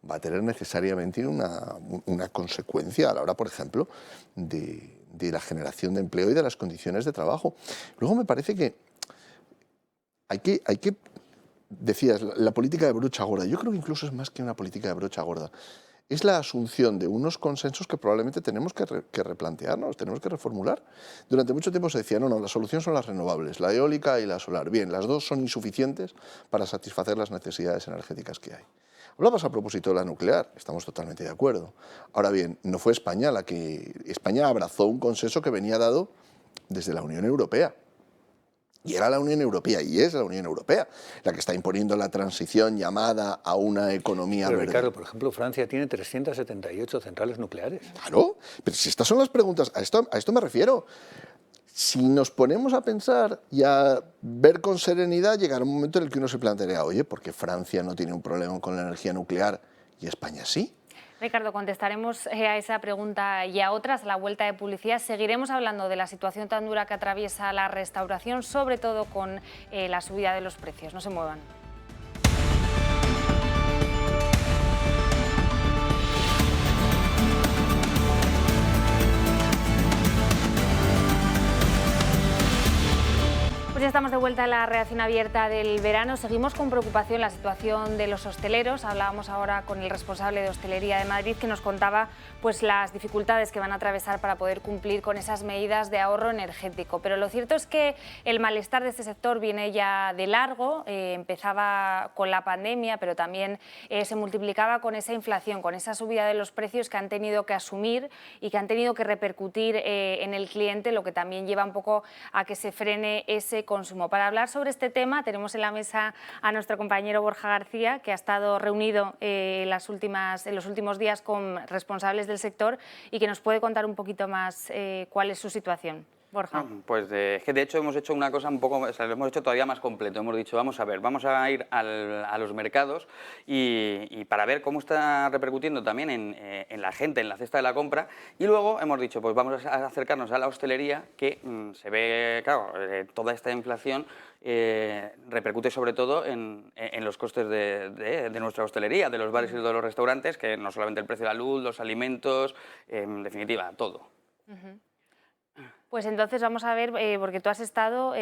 va a tener necesariamente una consecuencia a la hora, por ejemplo, de la generación de empleo y de las condiciones de trabajo. Luego me parece que hay que decías, la política de brocha gorda. Yo creo que incluso es más que una política de brocha gorda. Es la asunción de unos consensos que probablemente tenemos que replantearnos, tenemos que reformular. Durante mucho tiempo se decía, no, la solución son las renovables, la eólica y la solar. Bien, las dos son insuficientes para satisfacer las necesidades energéticas que hay. Hablabas a propósito de la nuclear, estamos totalmente de acuerdo. Ahora bien, no fue España España abrazó un consenso que venía dado desde la Unión Europea. Y era la Unión Europea, y es la Unión Europea, la que está imponiendo la transición llamada a una economía verde. Ricardo, por ejemplo, Francia tiene 378 centrales nucleares. Claro, pero si estas son las preguntas, a esto me refiero. Si nos ponemos a pensar y a ver con serenidad, llegará un momento en el que uno se plantearía, oye, ¿por qué Francia no tiene un problema con la energía nuclear y España sí? Ricardo, contestaremos a esa pregunta y a otras a la vuelta de publicidad. Seguiremos hablando de la situación tan dura que atraviesa la restauración, sobre todo con la subida de los precios. No se muevan. Pues ya estamos de vuelta en la reacción abierta del verano. Seguimos con preocupación la situación de los hosteleros. Hablábamos ahora con el responsable de hostelería de Madrid, que nos contaba pues las dificultades que van a atravesar para poder cumplir con esas medidas de ahorro energético. Pero lo cierto es que el malestar de este sector viene ya de largo. Empezaba con la pandemia, pero también se multiplicaba con esa inflación, con esa subida de los precios que han tenido que asumir y que han tenido que repercutir en el cliente, lo que también lleva un poco a que se frene ese consumo. Para hablar sobre este tema tenemos en la mesa a nuestro compañero Borja García, que ha estado reunido en los últimos días con responsables del sector y que nos puede contar un poquito más cuál es su situación. Borja. Pues es que de hecho hemos hecho una cosa un poco, o sea, lo hemos hecho todavía más completo. Hemos dicho, vamos a ver, vamos a ir a los mercados y para ver cómo está repercutiendo también en la gente, en la cesta de la compra. Y luego hemos dicho, pues vamos a acercarnos a la hostelería, que se ve, claro, toda esta inflación repercute sobre todo en los costes de nuestra hostelería, de los bares y de los restaurantes, que no solamente el precio de la luz, los alimentos, en definitiva, todo. Pues entonces vamos a ver, porque tú has estado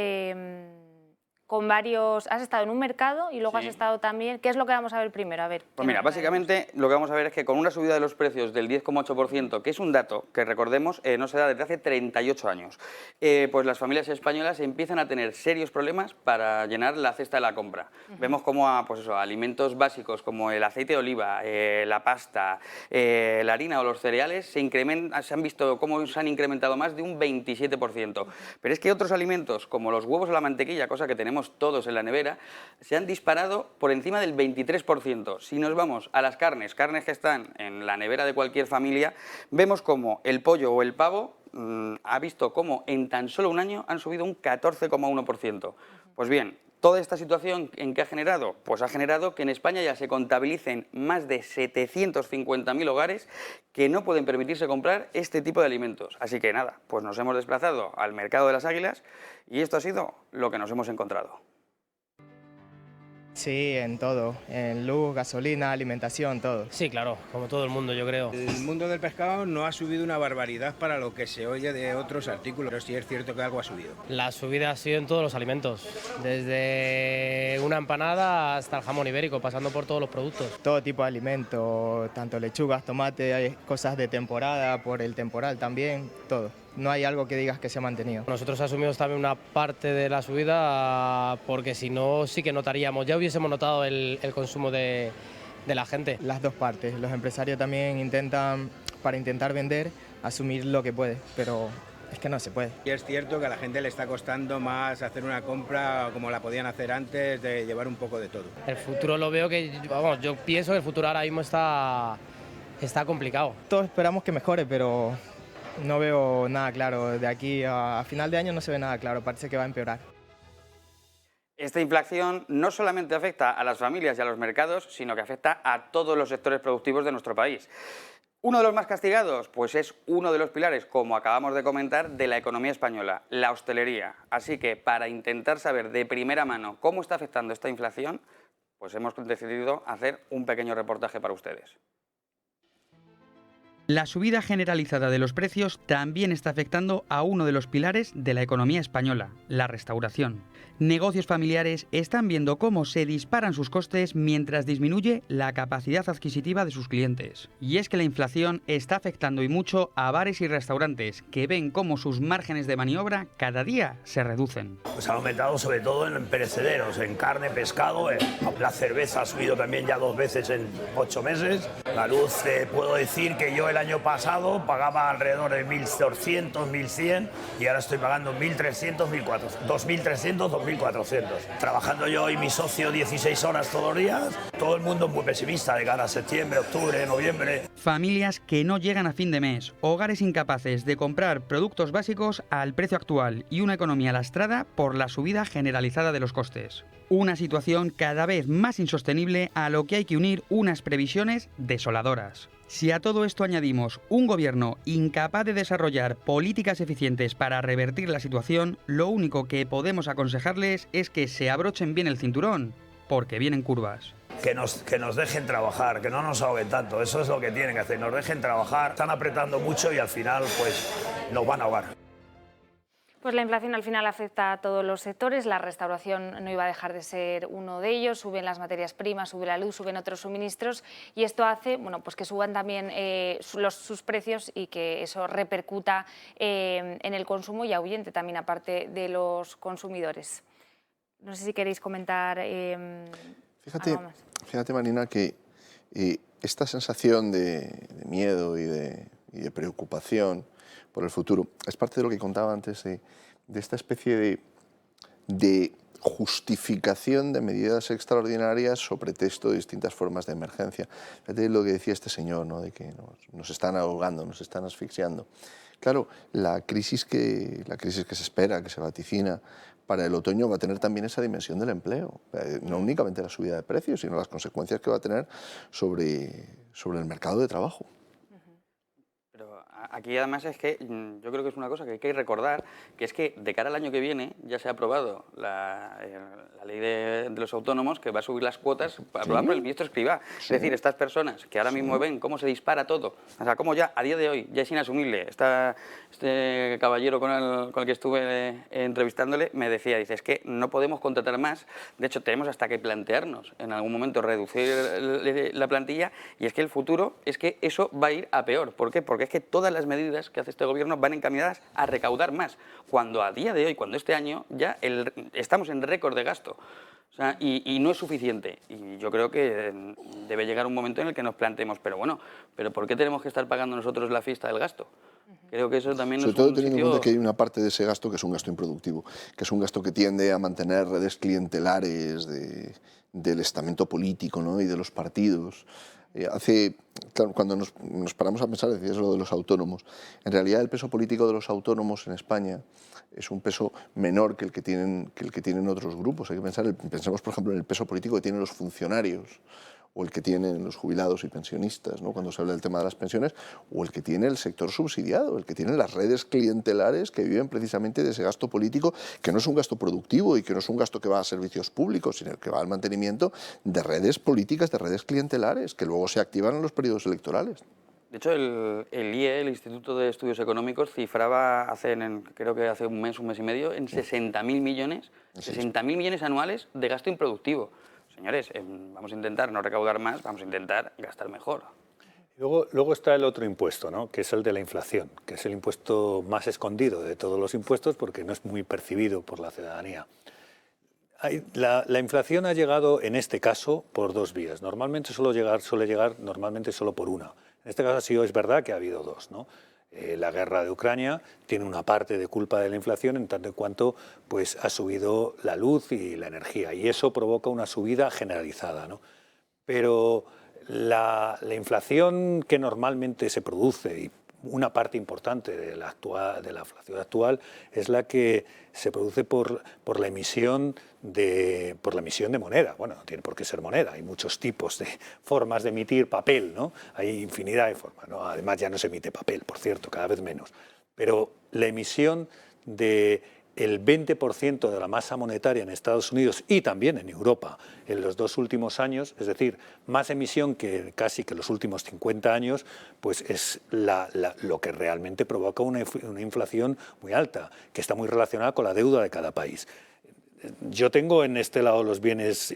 con varios... Has estado en un mercado y luego has estado también... ¿Qué es lo que vamos a ver primero? A ver. Pues mira, básicamente lo que vamos a ver es que con una subida de los precios del 10,8%, que es un dato que recordemos no se da desde hace 38 años, pues las familias españolas empiezan a tener serios problemas para llenar la cesta de la compra. Vemos como pues eso, alimentos básicos como el aceite de oliva, la pasta, la harina o los cereales se han visto cómo se han incrementado más de un 27%. Pero es que otros alimentos como los huevos o la mantequilla, cosa que tenemos todos en la nevera, se han disparado por encima del 23%. Si nos vamos a las carnes que están en la nevera de cualquier familia, vemos como el pollo o el pavo ha visto cómo en tan solo un año han subido un 14,1%. Pues bien, toda esta situación, ¿en qué ha generado? Pues ha generado que en España ya se contabilicen más de 750.000 hogares que no pueden permitirse comprar este tipo de alimentos. Así que nada, pues nos hemos desplazado al mercado de las Águilas y esto ha sido lo que nos hemos encontrado. Sí, en todo, en luz, gasolina, alimentación, todo. Sí, claro, como todo el mundo, yo creo. El mundo del pescado no ha subido una barbaridad para lo que se oye de otros artículos, pero sí es cierto que algo ha subido. La subida ha sido en todos los alimentos, desde una empanada hasta el jamón ibérico, pasando por todos los productos. Todo tipo de alimentos, tanto lechugas, tomate, hay cosas de temporada, por el temporal también, todo. No hay algo que digas que se ha mantenido. Nosotros asumimos también una parte de la subida porque si no sí que notaríamos, ya hubiésemos notado el consumo de la gente. Las dos partes, los empresarios también intentan, para intentar vender, asumir lo que puede, pero es que no se puede. Y es cierto que a la gente le está costando más hacer una compra como la podían hacer antes, de llevar un poco de todo. El futuro lo veo que, vamos, yo pienso que el futuro ahora mismo está complicado. Todos esperamos que mejore, pero no veo nada claro. De aquí a final de año no se ve nada claro, parece que va a empeorar. Esta inflación no solamente afecta a las familias y a los mercados, sino que afecta a todos los sectores productivos de nuestro país. Uno de los más castigados, pues es uno de los pilares, como acabamos de comentar, de la economía española, la hostelería. Así que para intentar saber de primera mano cómo está afectando esta inflación, pues hemos decidido hacer un pequeño reportaje para ustedes. La subida generalizada de los precios también está afectando a uno de los pilares de la economía española, la restauración. Negocios familiares están viendo cómo se disparan sus costes mientras disminuye la capacidad adquisitiva de sus clientes. Y es que la inflación está afectando y mucho a bares y restaurantes que ven cómo sus márgenes de maniobra cada día se reducen. Pues ha aumentado sobre todo en perecederos, en carne, pescado, la cerveza ha subido también ya 2 veces en 8 meses. La luz, puedo decir que yo el año pasado pagaba alrededor de 1.200, 1.100 y ahora estoy pagando 1.300, 1.400, 2.300, 2.400. Trabajando yo y mi socio 16 horas todos los días, todo el mundo muy pesimista de cara a septiembre, octubre, noviembre. Familias que no llegan a fin de mes, hogares incapaces de comprar productos básicos al precio actual y una economía lastrada por la subida generalizada de los costes. Una situación cada vez más insostenible a lo que hay que unir unas previsiones desoladoras. Si a todo esto añadimos un gobierno incapaz de desarrollar políticas eficientes para revertir la situación, lo único que podemos aconsejarles es que se abrochen bien el cinturón, porque vienen curvas. Que nos dejen trabajar, que no nos ahoguen tanto, eso es lo que tienen que hacer, nos dejen trabajar, están apretando mucho y al final pues nos van a ahogar. Pues la inflación al final afecta a todos los sectores, la restauración no iba a dejar de ser uno de ellos, suben las materias primas, sube la luz, suben otros suministros y esto hace pues que suban también sus precios y que eso repercuta en el consumo y ahuyente también a parte de los consumidores. No sé si queréis comentar algo más. Fíjate, Marina, que esta sensación de miedo y de preocupación por el futuro es parte de lo que contaba antes de esta especie de justificación de medidas extraordinarias sobre texto de distintas formas de emergencia. Fíjate lo que decía este señor, ¿no? De que nos están ahogando, nos están asfixiando. Claro, la crisis que se espera, que se vaticina para el otoño, va a tener también esa dimensión del empleo. No únicamente la subida de precios, sino las consecuencias que va a tener sobre el mercado de trabajo. aquí además es que yo creo que es una cosa que hay que recordar, que es que de cara al año que viene ya se ha aprobado la ley de los autónomos, que va a subir las cuotas, aprobada por el ministro Escrivá. Es decir, estas personas que ahora mismo ven cómo se dispara todo, o sea, cómo ya a día de hoy ya es inasumible. Este caballero con el que estuve entrevistándole me decía, dice, es que no podemos contratar más, de hecho tenemos hasta que plantearnos en algún momento reducir la plantilla, y es que el futuro es que eso va a ir a peor. ¿Por qué? Porque es que todas las medidas que hace este gobierno van encaminadas a recaudar más, cuando a día de hoy, cuando este año ya estamos en récord de gasto. O sea, y no es suficiente. Y yo creo que debe llegar un momento en el que nos planteemos, pero bueno, ¿pero por qué tenemos que estar pagando nosotros la fiesta del gasto? Creo que eso también sobre todo teniendo en cuenta que hay una parte de ese gasto que es un gasto improductivo, que es un gasto que tiende a mantener redes clientelares del estamento político, ¿no? Y de los partidos. Claro, cuando nos paramos a pensar, decías lo de los autónomos, en realidad el peso político de los autónomos en España es un peso menor que el que tienen otros grupos. Hay que pensemos por ejemplo en el peso político que tienen los funcionarios, o el que tienen los jubilados y pensionistas, ¿no? Cuando se habla del tema de las pensiones, o el que tiene el sector subsidiado, el que tiene las redes clientelares que viven precisamente de ese gasto político, que no es un gasto productivo y que no es un gasto que va a servicios públicos, sino que va al mantenimiento de redes políticas, de redes clientelares, que luego se activan en los periodos electorales. De hecho, el IE, el Instituto de Estudios Económicos, cifraba creo que hace un mes y medio, en 60.000 millones, 60.000 millones anuales de gasto improductivo. Señores, vamos a intentar no recaudar más, vamos a intentar gastar mejor. Luego está el otro impuesto, ¿no? Que es el de la inflación, que es el impuesto más escondido de todos los impuestos porque no es muy percibido por la ciudadanía. La inflación ha llegado, en este caso, por dos vías. Normalmente suele llegar normalmente solo por una. En este caso es verdad que ha habido dos, ¿no? La guerra de Ucrania tiene una parte de culpa de la inflación en tanto en cuanto pues, ha subido la luz y la energía, y eso provoca una subida generalizada, ¿no? Pero la inflación que normalmente se produce, y una parte importante de la inflación actual, es la que se produce por la emisión de moneda. Bueno, no tiene por qué ser moneda, hay muchos tipos de formas de emitir papel, ¿no? Hay infinidad de formas, ¿no? Además ya no se emite papel, por cierto, cada vez menos. Pero la emisión del 20% de la masa monetaria en Estados Unidos y también en Europa en los 2 últimos años, es decir, más emisión que casi que los últimos 50 años, pues es lo que realmente provoca una inflación muy alta, que está muy relacionada con la deuda de cada país. Yo tengo en este lado los bienes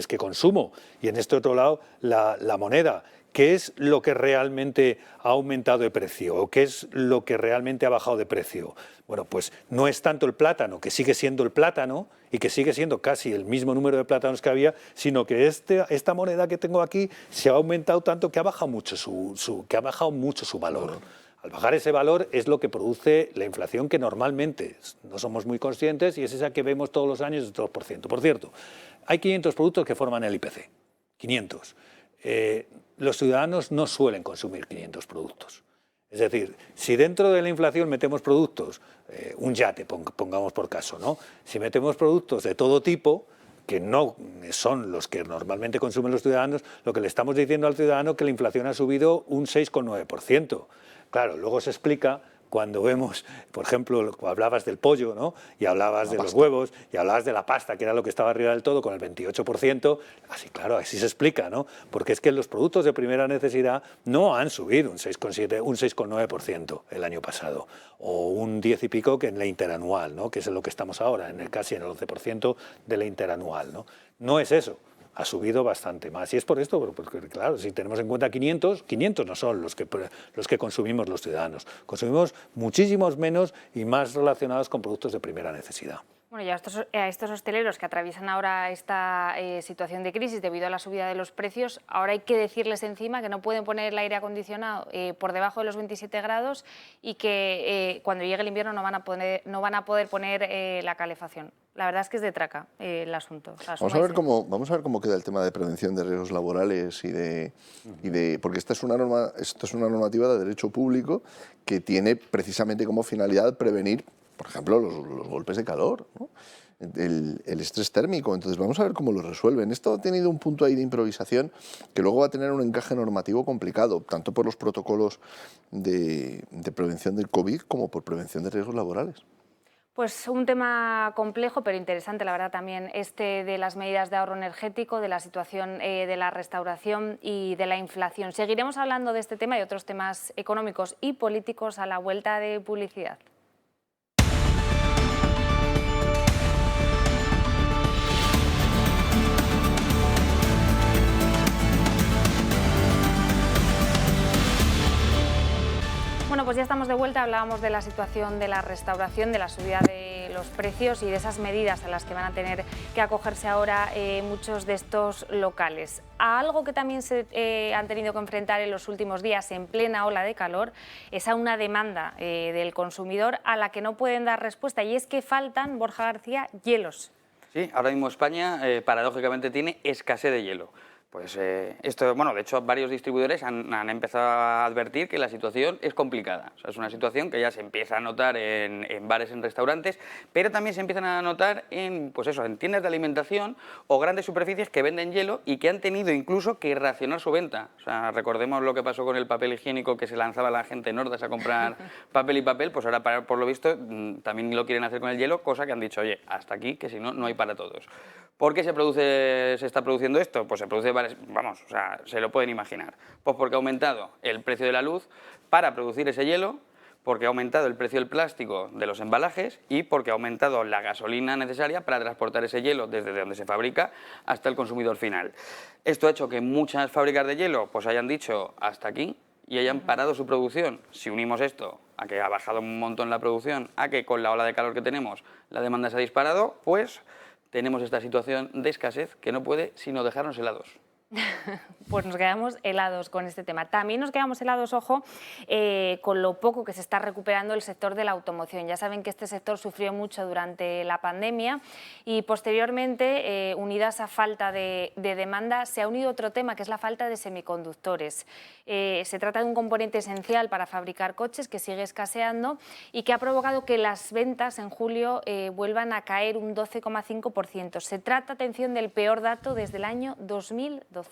que consumo y en este otro lado la moneda. ¿Qué es lo que realmente ha aumentado de precio o qué es lo que realmente ha bajado de precio? Bueno, pues no es tanto el plátano, que sigue siendo el plátano y que sigue siendo casi el mismo número de plátanos que había, sino que esta moneda que tengo aquí se ha aumentado tanto que ha bajado mucho su valor. Al bajar ese valor es lo que produce la inflación que normalmente no somos muy conscientes y es esa que vemos todos los años de 2%. Por cierto, hay 500 productos que forman el IPC, 500. Los ciudadanos no suelen consumir 500 productos. Es decir, si dentro de la inflación metemos productos, un yate, pongamos por caso, ¿no? Si metemos productos de todo tipo, que no son los que normalmente consumen los ciudadanos, lo que le estamos diciendo al ciudadano es que la inflación ha subido un 6,9%. Claro, luego se explica cuando vemos, por ejemplo, hablabas del pollo, ¿no? Y hablabas de los huevos, y hablabas de la pasta, que era lo que estaba arriba del todo, con el 28%, así claro, así se explica, ¿no? Porque es que los productos de primera necesidad no han subido un 6,7, un 6,9% el año pasado, o un 10 y pico que en la interanual, ¿no? Que es en lo que estamos ahora, casi en el 11% de la interanual, ¿no? No es eso. Ha subido bastante más. Y es por esto, porque claro, si tenemos en cuenta 500 no son los que consumimos los ciudadanos. Consumimos muchísimos menos y más relacionados con productos de primera necesidad. Bueno, y a estos hosteleros que atraviesan ahora esta situación de crisis debido a la subida de los precios, ahora hay que decirles encima que no pueden poner el aire acondicionado por debajo de los 27 grados y que cuando llegue el invierno no van a poder poner la calefacción. La verdad es que es de traca el asunto. Vamos a ver cómo queda el tema de prevención de riesgos laborales porque esta es una normativa de derecho público que tiene precisamente como finalidad prevenir, por ejemplo, los golpes de calor, ¿no? el estrés térmico. Entonces vamos a ver cómo lo resuelven. Esto ha tenido un punto ahí de improvisación que luego va a tener un encaje normativo complicado, tanto por los protocolos de prevención del COVID como por prevención de riesgos laborales. Pues un tema complejo pero interesante, la verdad, también este de las medidas de ahorro energético, de la situación de la restauración y de la inflación. Seguiremos hablando de este tema y otros temas económicos y políticos a la vuelta de publicidad. Bueno, pues ya estamos de vuelta. Hablábamos de la situación de la restauración, de la subida de los precios y de esas medidas a las que van a tener que acogerse ahora muchos de estos locales. A algo que también se han tenido que enfrentar en los últimos días en plena ola de calor es a una demanda del consumidor a la que no pueden dar respuesta, y es que faltan, Borja García, hielos. Sí, ahora mismo España paradójicamente tiene escasez de hielo. Pues esto, bueno, de hecho varios distribuidores han empezado a advertir que la situación es complicada. O sea, es una situación que ya se empieza a notar en bares, en restaurantes, pero también se empiezan a notar en, pues eso, en tiendas de alimentación o grandes superficies que venden hielo y que han tenido incluso que racionar su venta. O sea, recordemos lo que pasó con el papel higiénico, que se lanzaba la gente en hordas a comprar papel y papel, pues ahora por lo visto también lo quieren hacer con el hielo, cosa que han dicho, oye, hasta aquí, que si no, no hay para todos. ¿Por qué se está produciendo esto? Pues se produce, vamos, o sea, se lo pueden imaginar. Pues porque ha aumentado el precio de la luz para producir ese hielo, porque ha aumentado el precio del plástico de los embalajes y porque ha aumentado la gasolina necesaria para transportar ese hielo desde donde se fabrica hasta el consumidor final. Esto ha hecho que muchas fábricas de hielo pues hayan dicho hasta aquí y hayan parado su producción. Si unimos esto a que ha bajado un montón la producción, a que con la ola de calor que tenemos la demanda se ha disparado, pues tenemos esta situación de escasez que no puede sino dejarnos helados. Pues nos quedamos helados con este tema. También nos quedamos helados, ojo, con lo poco que se está recuperando el sector de la automoción. Ya saben que este sector sufrió mucho durante la pandemia y posteriormente, unida a esa falta de demanda, se ha unido otro tema, que es la falta de semiconductores. Se trata de un componente esencial para fabricar coches que sigue escaseando y que ha provocado que las ventas en julio vuelvan a caer un 12,5%. Se trata, atención, del peor dato desde el año 2012.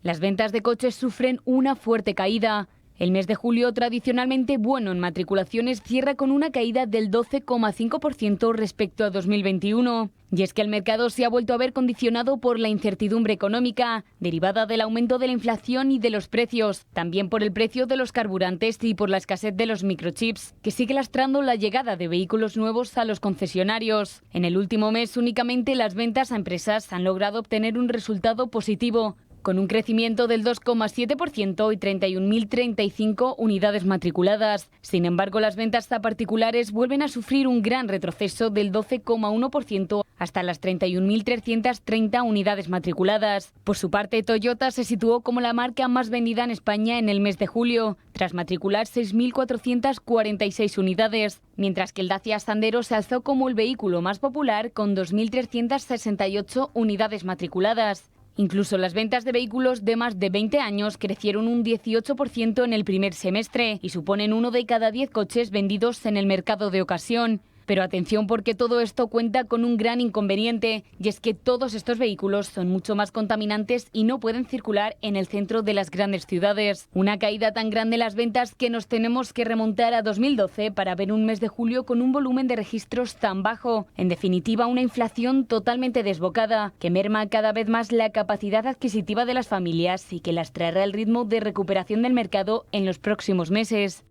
Las ventas de coches sufren una fuerte caída. El mes de julio, tradicionalmente bueno en matriculaciones, cierra con una caída del 12,5% respecto a 2021. Y es que el mercado se ha vuelto a ver condicionado por la incertidumbre económica, derivada del aumento de la inflación y de los precios, también por el precio de los carburantes y por la escasez de los microchips, que sigue lastrando la llegada de vehículos nuevos a los concesionarios. En el último mes, únicamente las ventas a empresas han logrado obtener un resultado positivo, con un crecimiento del 2,7% y 31.035 unidades matriculadas. Sin embargo, las ventas a particulares vuelven a sufrir un gran retroceso del 12,1% hasta las 31.330 unidades matriculadas. Por su parte, Toyota se situó como la marca más vendida en España en el mes de julio, tras matricular 6.446 unidades, mientras que el Dacia Sandero se alzó como el vehículo más popular con 2.368 unidades matriculadas. Incluso las ventas de vehículos de más de 20 años crecieron un 18% en el primer semestre y suponen 1 de cada 10 coches vendidos en el mercado de ocasión. Pero atención, porque todo esto cuenta con un gran inconveniente, y es que todos estos vehículos son mucho más contaminantes y no pueden circular en el centro de las grandes ciudades. Una caída tan grande en las ventas que nos tenemos que remontar a 2012 para ver un mes de julio con un volumen de registros tan bajo. En definitiva, una inflación totalmente desbocada, que merma cada vez más la capacidad adquisitiva de las familias y que las traerá el ritmo de recuperación del mercado en los próximos meses.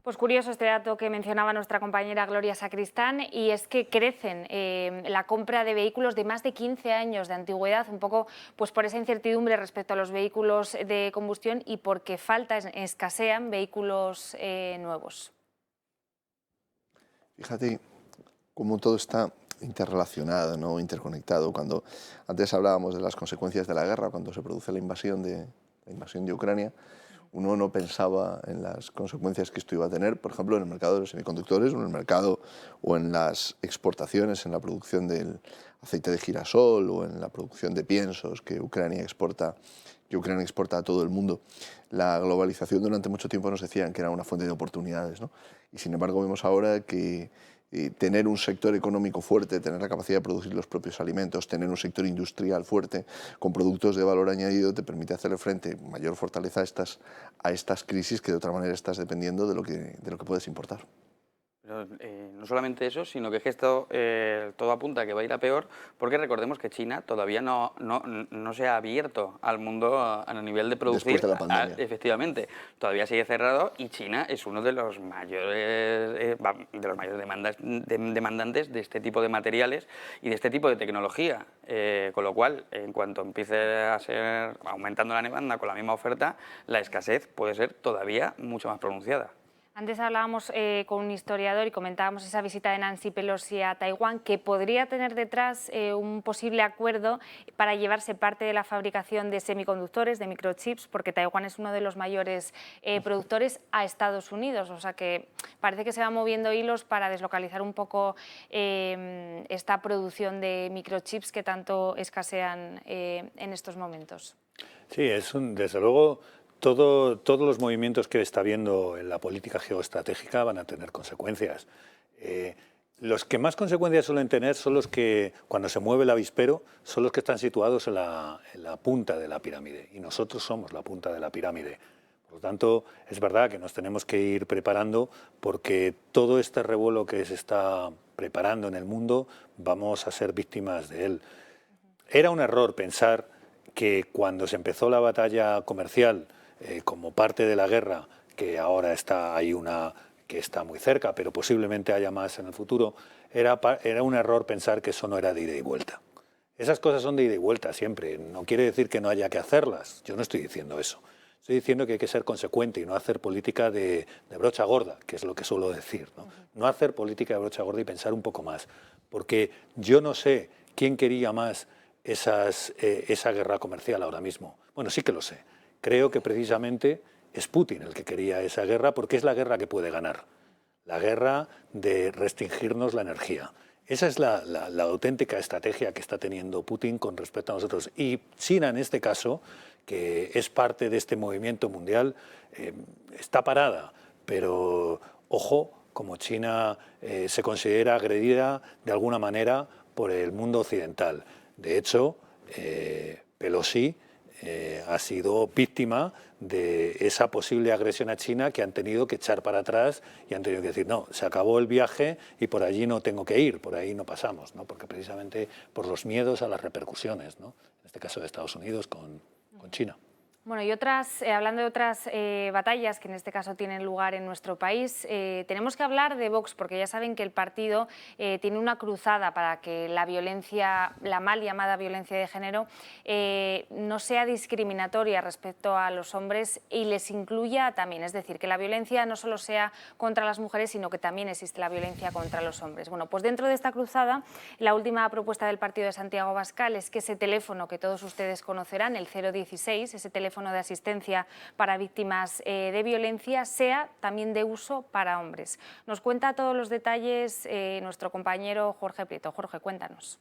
Pues curioso este dato que mencionaba nuestra compañera Gloria Sacristán, y es que crecen la compra de vehículos de más de 15 años de antigüedad, un poco pues por esa incertidumbre respecto a los vehículos de combustión y porque escasean vehículos nuevos. Fíjate cómo todo está interrelacionado, ¿no? Interconectado. Cuando antes hablábamos de las consecuencias de la guerra, cuando se produce la invasión de Ucrania, uno no pensaba en las consecuencias que esto iba a tener, por ejemplo, en el mercado de los semiconductores, o en el mercado o en las exportaciones, en la producción del aceite de girasol o en la producción de piensos que Ucrania exporta a todo el mundo. La globalización durante mucho tiempo nos decían que era una fuente de oportunidades, ¿no? Y sin embargo vemos ahora que Y tener un sector económico fuerte, tener la capacidad de producir los propios alimentos, tener un sector industrial fuerte con productos de valor añadido te permite hacerle frente, mayor fortaleza a estas crisis que de otra manera estás dependiendo de lo que puedes importar. Pero, no solamente eso, sino que es que esto todo apunta a que va a ir a peor, porque recordemos que China todavía no se ha abierto al mundo a nivel de producir. Después de la pandemia. Efectivamente, todavía sigue cerrado y China es uno de los mayores demandantes de este tipo de materiales y de este tipo de tecnología. Con lo cual, en cuanto empiece a ser aumentando la demanda con la misma oferta, la escasez puede ser todavía mucho más pronunciada. Antes hablábamos con un historiador y comentábamos esa visita de Nancy Pelosi a Taiwán, que podría tener detrás un posible acuerdo para llevarse parte de la fabricación de semiconductores, de microchips, porque Taiwán es uno de los mayores productores, a Estados Unidos. O sea que parece que se van moviendo hilos para deslocalizar un poco esta producción de microchips que tanto escasean en estos momentos. Sí, desde luego... Todos los movimientos que está habiendo en la política geoestratégica van a tener consecuencias. Los que más consecuencias suelen tener son los que, cuando se mueve el avispero, son los que están situados en la punta de la pirámide. Y nosotros somos la punta de la pirámide. Por lo tanto, es verdad que nos tenemos que ir preparando porque todo este revuelo que se está preparando en el mundo, vamos a ser víctimas de él. Era un error pensar que cuando se empezó la batalla comercial, como parte de la guerra, que ahora hay una que está muy cerca, pero posiblemente haya más en el futuro, era un error pensar que eso no era de ida y vuelta. Esas cosas son de ida y vuelta siempre, no quiere decir que no haya que hacerlas, yo no estoy diciendo eso. Estoy diciendo que hay que ser consecuente y no hacer política de brocha gorda, que es lo que suelo decir. No hacer política de brocha gorda y pensar un poco más, porque yo no sé quién quería más esa guerra comercial ahora mismo. Bueno, sí que lo sé. Creo que precisamente es Putin el que quería esa guerra porque es la guerra que puede ganar, la guerra de restringirnos la energía. Esa es la auténtica estrategia que está teniendo Putin con respecto a nosotros. Y China, en este caso, que es parte de este movimiento mundial, está parada, pero ojo, como China se considera agredida de alguna manera por el mundo occidental. De hecho, Pelosi ha sido víctima de esa posible agresión a China que han tenido que echar para atrás y han tenido que decir, no, se acabó el viaje y por allí no tengo que ir, por ahí no pasamos, ¿no? Porque precisamente por los miedos a las repercusiones, ¿no? En este caso de Estados Unidos con China. Bueno, y hablando de otras batallas que en este caso tienen lugar en nuestro país, tenemos que hablar de Vox, porque ya saben que el partido tiene una cruzada para que la violencia, la mal llamada violencia de género, no sea discriminatoria respecto a los hombres y les incluya también, es decir, que la violencia no solo sea contra las mujeres, sino que también existe la violencia contra los hombres. Bueno, pues dentro de esta cruzada, la última propuesta del partido de Santiago Abascal es que ese teléfono que todos ustedes conocerán, el 016, ese teléfono de asistencia para víctimas de violencia, sea también de uso para hombres. Nos cuenta todos los detalles nuestro compañero Jorge Prieto. Jorge, cuéntanos.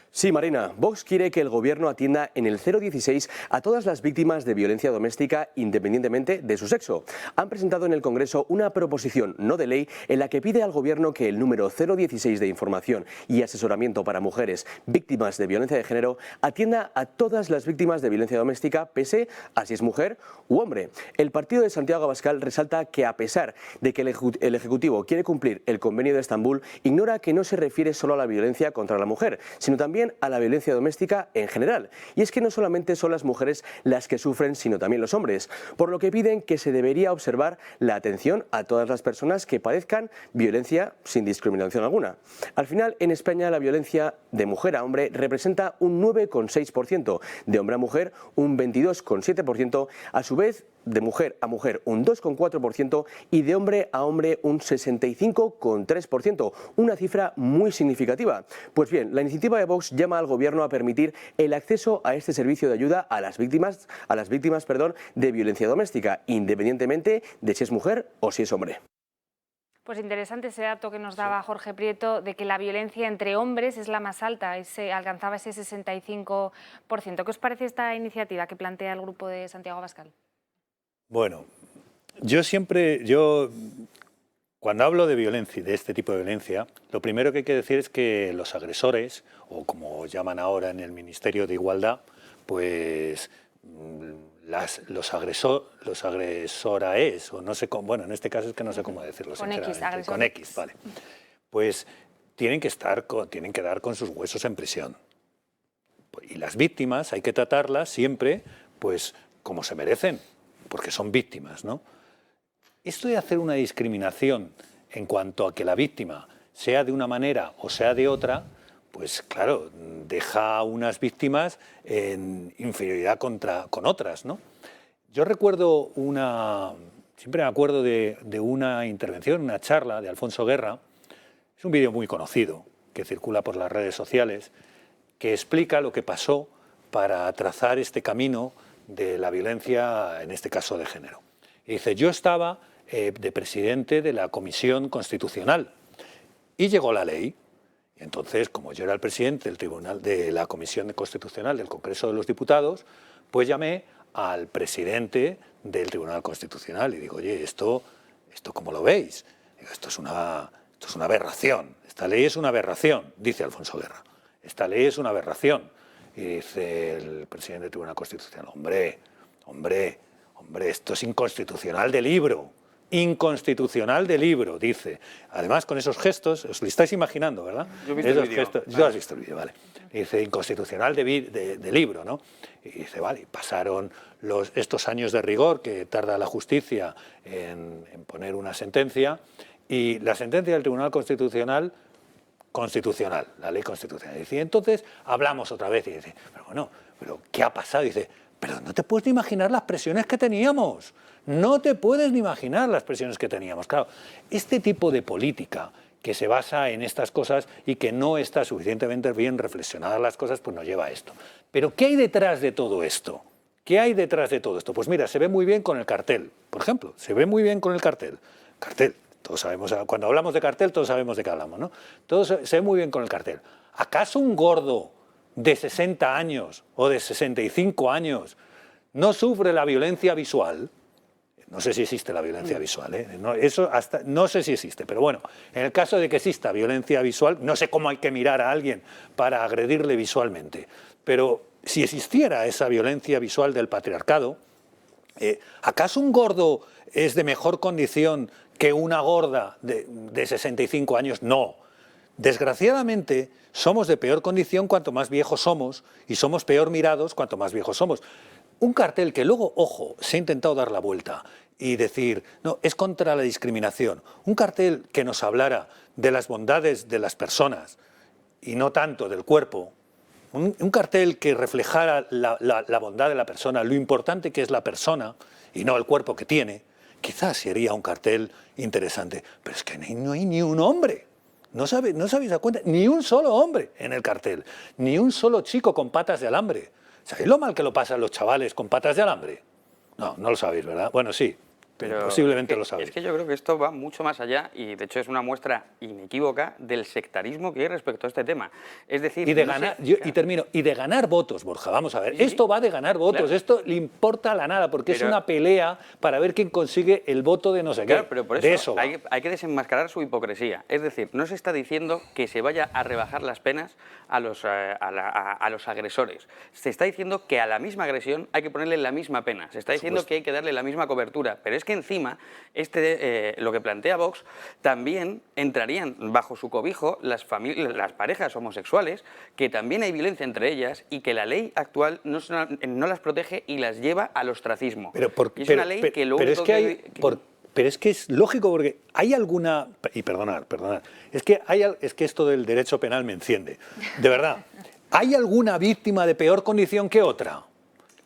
Sí, Marina, Vox quiere que el Gobierno atienda en el 016 a todas las víctimas de violencia doméstica independientemente de su sexo. Han presentado en el Congreso una proposición no de ley en la que pide al Gobierno que el número 016 de información y asesoramiento para mujeres víctimas de violencia de género atienda a todas las víctimas de violencia doméstica, pese a si es mujer u hombre. El partido de Santiago Abascal resalta que a pesar de que el Ejecutivo quiere cumplir el Convenio de Estambul, ignora que no se refiere solo a la violencia contra la mujer, sino también a la violencia doméstica en general. Y es que no solamente son las mujeres las que sufren, sino también los hombres, por lo que piden que se debería observar la atención a todas las personas que padezcan violencia sin discriminación alguna. Al final, en España, la violencia de mujer a hombre representa un 9,6%, de hombre a mujer un 22,7%, a su vez de mujer a mujer un 2,4% y de hombre a hombre un 65,3%, una cifra muy significativa. Pues bien, la iniciativa de Vox llama al Gobierno a permitir el acceso a este servicio de ayuda a las víctimas de violencia doméstica, independientemente de si es mujer o si es hombre. Pues interesante ese dato que nos daba Jorge Prieto de que la violencia entre hombres es la más alta, alcanzaba ese 65%. ¿Qué os parece esta iniciativa que plantea el grupo de Santiago Abascal? Bueno, yo Cuando hablo de violencia y de este tipo de violencia, lo primero que hay que decir es que los agresores, o como llaman ahora en el Ministerio de Igualdad, pues los agresoraes, o no sé cómo, bueno, en este caso es que no sé cómo decirlo. Con X, agresores. Con X, vale. Pues tienen que dar con sus huesos en prisión. Y las víctimas hay que tratarlas siempre, pues, como se merecen, porque son víctimas, ¿no? Esto de hacer una discriminación en cuanto a que la víctima sea de una manera o sea de otra, pues claro, deja a unas víctimas en inferioridad con otras, ¿no? Yo recuerdo siempre me acuerdo de una intervención, una charla de Alfonso Guerra. Es un vídeo muy conocido que circula por las redes sociales, que explica lo que pasó para trazar este camino de la violencia, en este caso de género. Y dice, yo estaba de presidente de la Comisión Constitucional y llegó la ley. Y entonces, como yo era el presidente del Tribunal de la Comisión Constitucional del Congreso de los Diputados, pues llamé al presidente del Tribunal Constitucional y digo, oye, ¿esto cómo lo veis? Digo, esto es una aberración, esta ley es una aberración, dice Alfonso Guerra. Esta ley es una aberración. Y dice el presidente del Tribunal Constitucional, hombre, esto es inconstitucional de libro. Inconstitucional de libro, dice. Además, con esos gestos, os lo estáis imaginando, ¿verdad? Yo he visto el vídeo. Tú has visto el vídeo, vale. Dice, inconstitucional de libro, ¿no? Y dice, vale, pasaron estos años de rigor que tarda la justicia en poner una sentencia, y la sentencia del Tribunal Constitucional, la ley constitucional. Y entonces hablamos otra vez y dice, pero bueno, ¿pero qué ha pasado? Y dice, pero no te puedes ni imaginar las presiones que teníamos. No te puedes ni imaginar las presiones que teníamos. Claro, este tipo de política que se basa en estas cosas y que no está suficientemente bien reflexionadas las cosas, pues nos lleva a esto. Pero ¿qué hay detrás de todo esto? ¿Qué hay detrás de todo esto? Pues mira, se ve muy bien con el cartel, por ejemplo, se ve muy bien con el cartel. Cartel, todos sabemos, cuando hablamos de cartel todos sabemos de qué hablamos, ¿no? Todo se ve muy bien con el cartel. ¿Acaso un gordo de 60 años o de 65 años no sufre la violencia visual? No sé si existe la violencia visual, ¿eh? No sé si existe, pero bueno, en el caso de que exista violencia visual, no sé cómo hay que mirar a alguien para agredirle visualmente, pero si existiera esa violencia visual del patriarcado, ¿acaso un gordo es de mejor condición que una gorda de 65 años? No. Desgraciadamente, somos de peor condición cuanto más viejos somos y somos peor mirados cuanto más viejos somos. Un cartel que luego, ojo, se ha intentado dar la vuelta y decir, no, es contra la discriminación. Un cartel que nos hablara de las bondades de las personas y no tanto del cuerpo. Un cartel que reflejara la bondad de la persona, lo importante que es la persona y no el cuerpo que tiene. Quizás sería un cartel interesante, pero es que no hay ni un hombre. ¿No sabéis dar cuenta? Ni un solo hombre en el cartel, ni un solo chico con patas de alambre. ¿Sabéis lo mal que lo pasan los chavales con patas de alambre? No lo sabéis, ¿verdad? Bueno, sí, pero posiblemente lo sabéis. Es que yo creo que esto va mucho más allá y de hecho es una muestra inequívoca del sectarismo que hay respecto a este tema. Es decir, y de ganar votos, Borja, vamos a ver. Sí, esto va de ganar votos, claro. Esto le importa a la nada porque es una pelea para ver quién consigue el voto de no sé qué. Pero por eso hay que desenmascarar su hipocresía. Es decir, no se está diciendo que se vaya a rebajar las penas a los agresores. Se está diciendo que a la misma agresión hay que ponerle la misma pena. Se está diciendo que hay que darle la misma cobertura. Pero es que encima, lo que plantea Vox, también entrarían bajo su cobijo las parejas homosexuales, que también hay violencia entre ellas y que la ley actual no las protege y las lleva al ostracismo. Pero es que es lógico porque hay alguna... Y perdonad. Es que esto del derecho penal me enciende. De verdad. ¿Hay alguna víctima de peor condición que otra?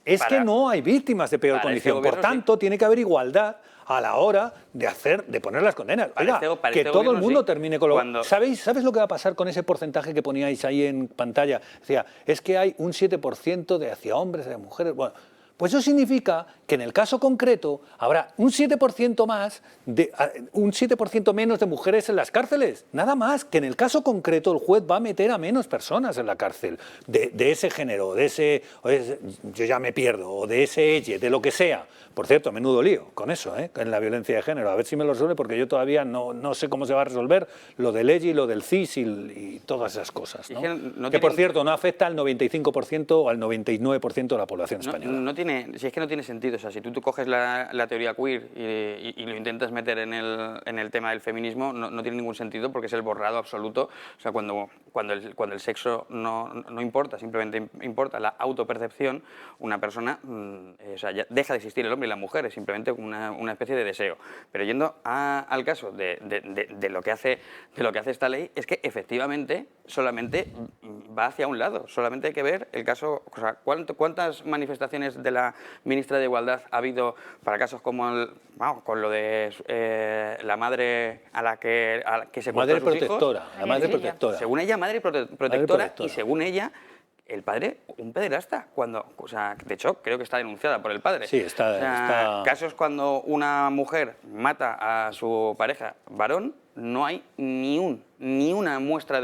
Es que no hay víctimas de peor condición. Por tanto, tiene que haber igualdad a la hora de poner las condenas. Oiga, que todo el mundo termine con lo... ¿Sabes lo que va a pasar con ese porcentaje que poníais ahí en pantalla? Decía, es que hay un 7% de hacia hombres, hacia mujeres... Bueno, Pues eso significa que en el caso concreto habrá un 7% menos de mujeres en las cárceles. Nada más, que en el caso concreto el juez va a meter a menos personas en la cárcel de ese género, yo ya me pierdo, o de ese ella, de lo que sea. Por cierto, menudo lío con eso, en la violencia de género. A ver si me lo resuelve, porque yo todavía no sé cómo se va a resolver lo del ella y lo del CIS y todas esas cosas, ¿no? Que por cierto no afecta al 95% o al 99% de la población española. Si es que no tiene sentido, o sea, si tú coges la teoría queer y lo intentas meter en el tema del feminismo, no tiene ningún sentido, porque es el borrado absoluto. O sea, cuando el sexo no importa, simplemente importa la autopercepción, una persona o sea, ya deja de existir el hombre y la mujer, es simplemente una especie de deseo. Pero yendo al caso de lo que hace esta ley, es que efectivamente solamente va hacia un lado. Solamente hay que ver el caso, o sea, cuántas manifestaciones de la ministra de Igualdad ha habido para casos como con lo de la madre a la que se madre protectora, hijos. La madre protectora. Según ella, madre protectora, y según ella, el padre, un pederasta. O sea, de hecho, creo que está denunciada por el padre. Sí, está... Casos cuando una mujer mata a su pareja varón, no hay ni una muestra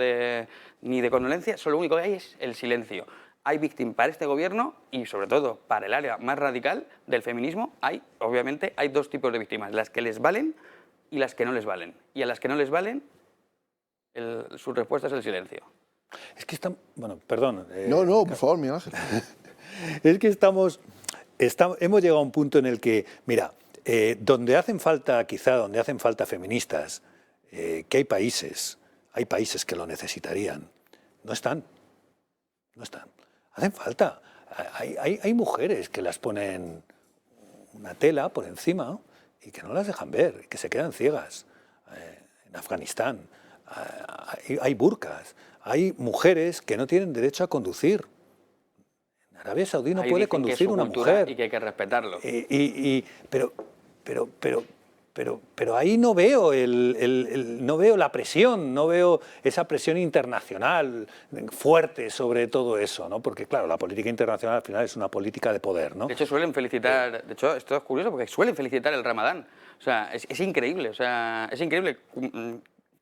ni de condolencia, solo lo único que hay es el silencio. Hay víctimas para este gobierno y, sobre todo, para el área más radical del feminismo, obviamente, hay dos tipos de víctimas, las que les valen y las que no les valen. Y a las que no les valen, su respuesta es el silencio. Es que bueno, perdón. No, por favor, Miguel Ángel. Es que hemos llegado a un punto en el que, mira, donde hacen falta feministas, que hay países que lo necesitarían, no están. Hacen falta. Hay mujeres que las ponen una tela por encima y que no las dejan ver, y que se quedan ciegas. En Afganistán hay burkas. Hay mujeres que no tienen derecho a conducir. En Arabia Saudí no puede conducir una mujer. Y que hay que respetarlo. Pero ahí no veo no veo la presión, no veo esa presión internacional fuerte sobre todo eso, ¿no? Porque claro, la política internacional al final es una política de poder, ¿no? De hecho, suelen felicitar, de hecho, esto es curioso porque suelen felicitar el Ramadán. O sea, es increíble, o sea, es increíble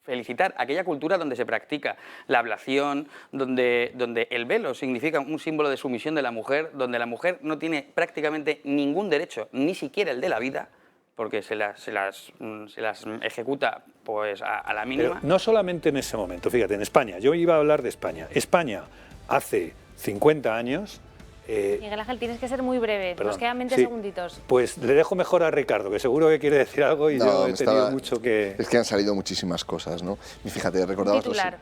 felicitar aquella cultura donde se practica la ablación, donde el velo significa un símbolo de sumisión de la mujer, donde la mujer no tiene prácticamente ningún derecho, ni siquiera el de la vida, porque se las ejecuta pues a la mínima. Pero no solamente en ese momento, fíjate, en España, yo iba a hablar de España. España hace 50 años... Miguel Ángel, tienes que ser muy breve, nos quedan 20 segunditos. Pues le dejo mejor a Ricardo, que seguro que quiere decir algo y yo he tenido mucho que... Es que han salido muchísimas cosas, ¿no? Y fíjate, recordabas... ¿Un titular?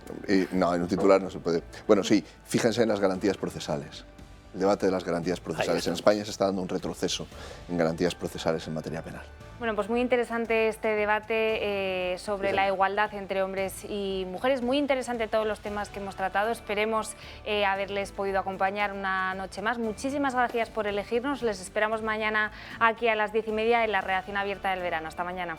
No, en un titular no se puede... Bueno, sí, fíjense en las garantías procesales. El debate de las garantías procesales. En España se está dando un retroceso en garantías procesales en materia penal. Bueno, pues muy interesante este debate sobre la igualdad entre hombres y mujeres. Muy interesante todos los temas que hemos tratado. Esperemos haberles podido acompañar una noche más. Muchísimas gracias por elegirnos. Les esperamos mañana aquí a las 10:30 en la redacción abierta del verano. Hasta mañana.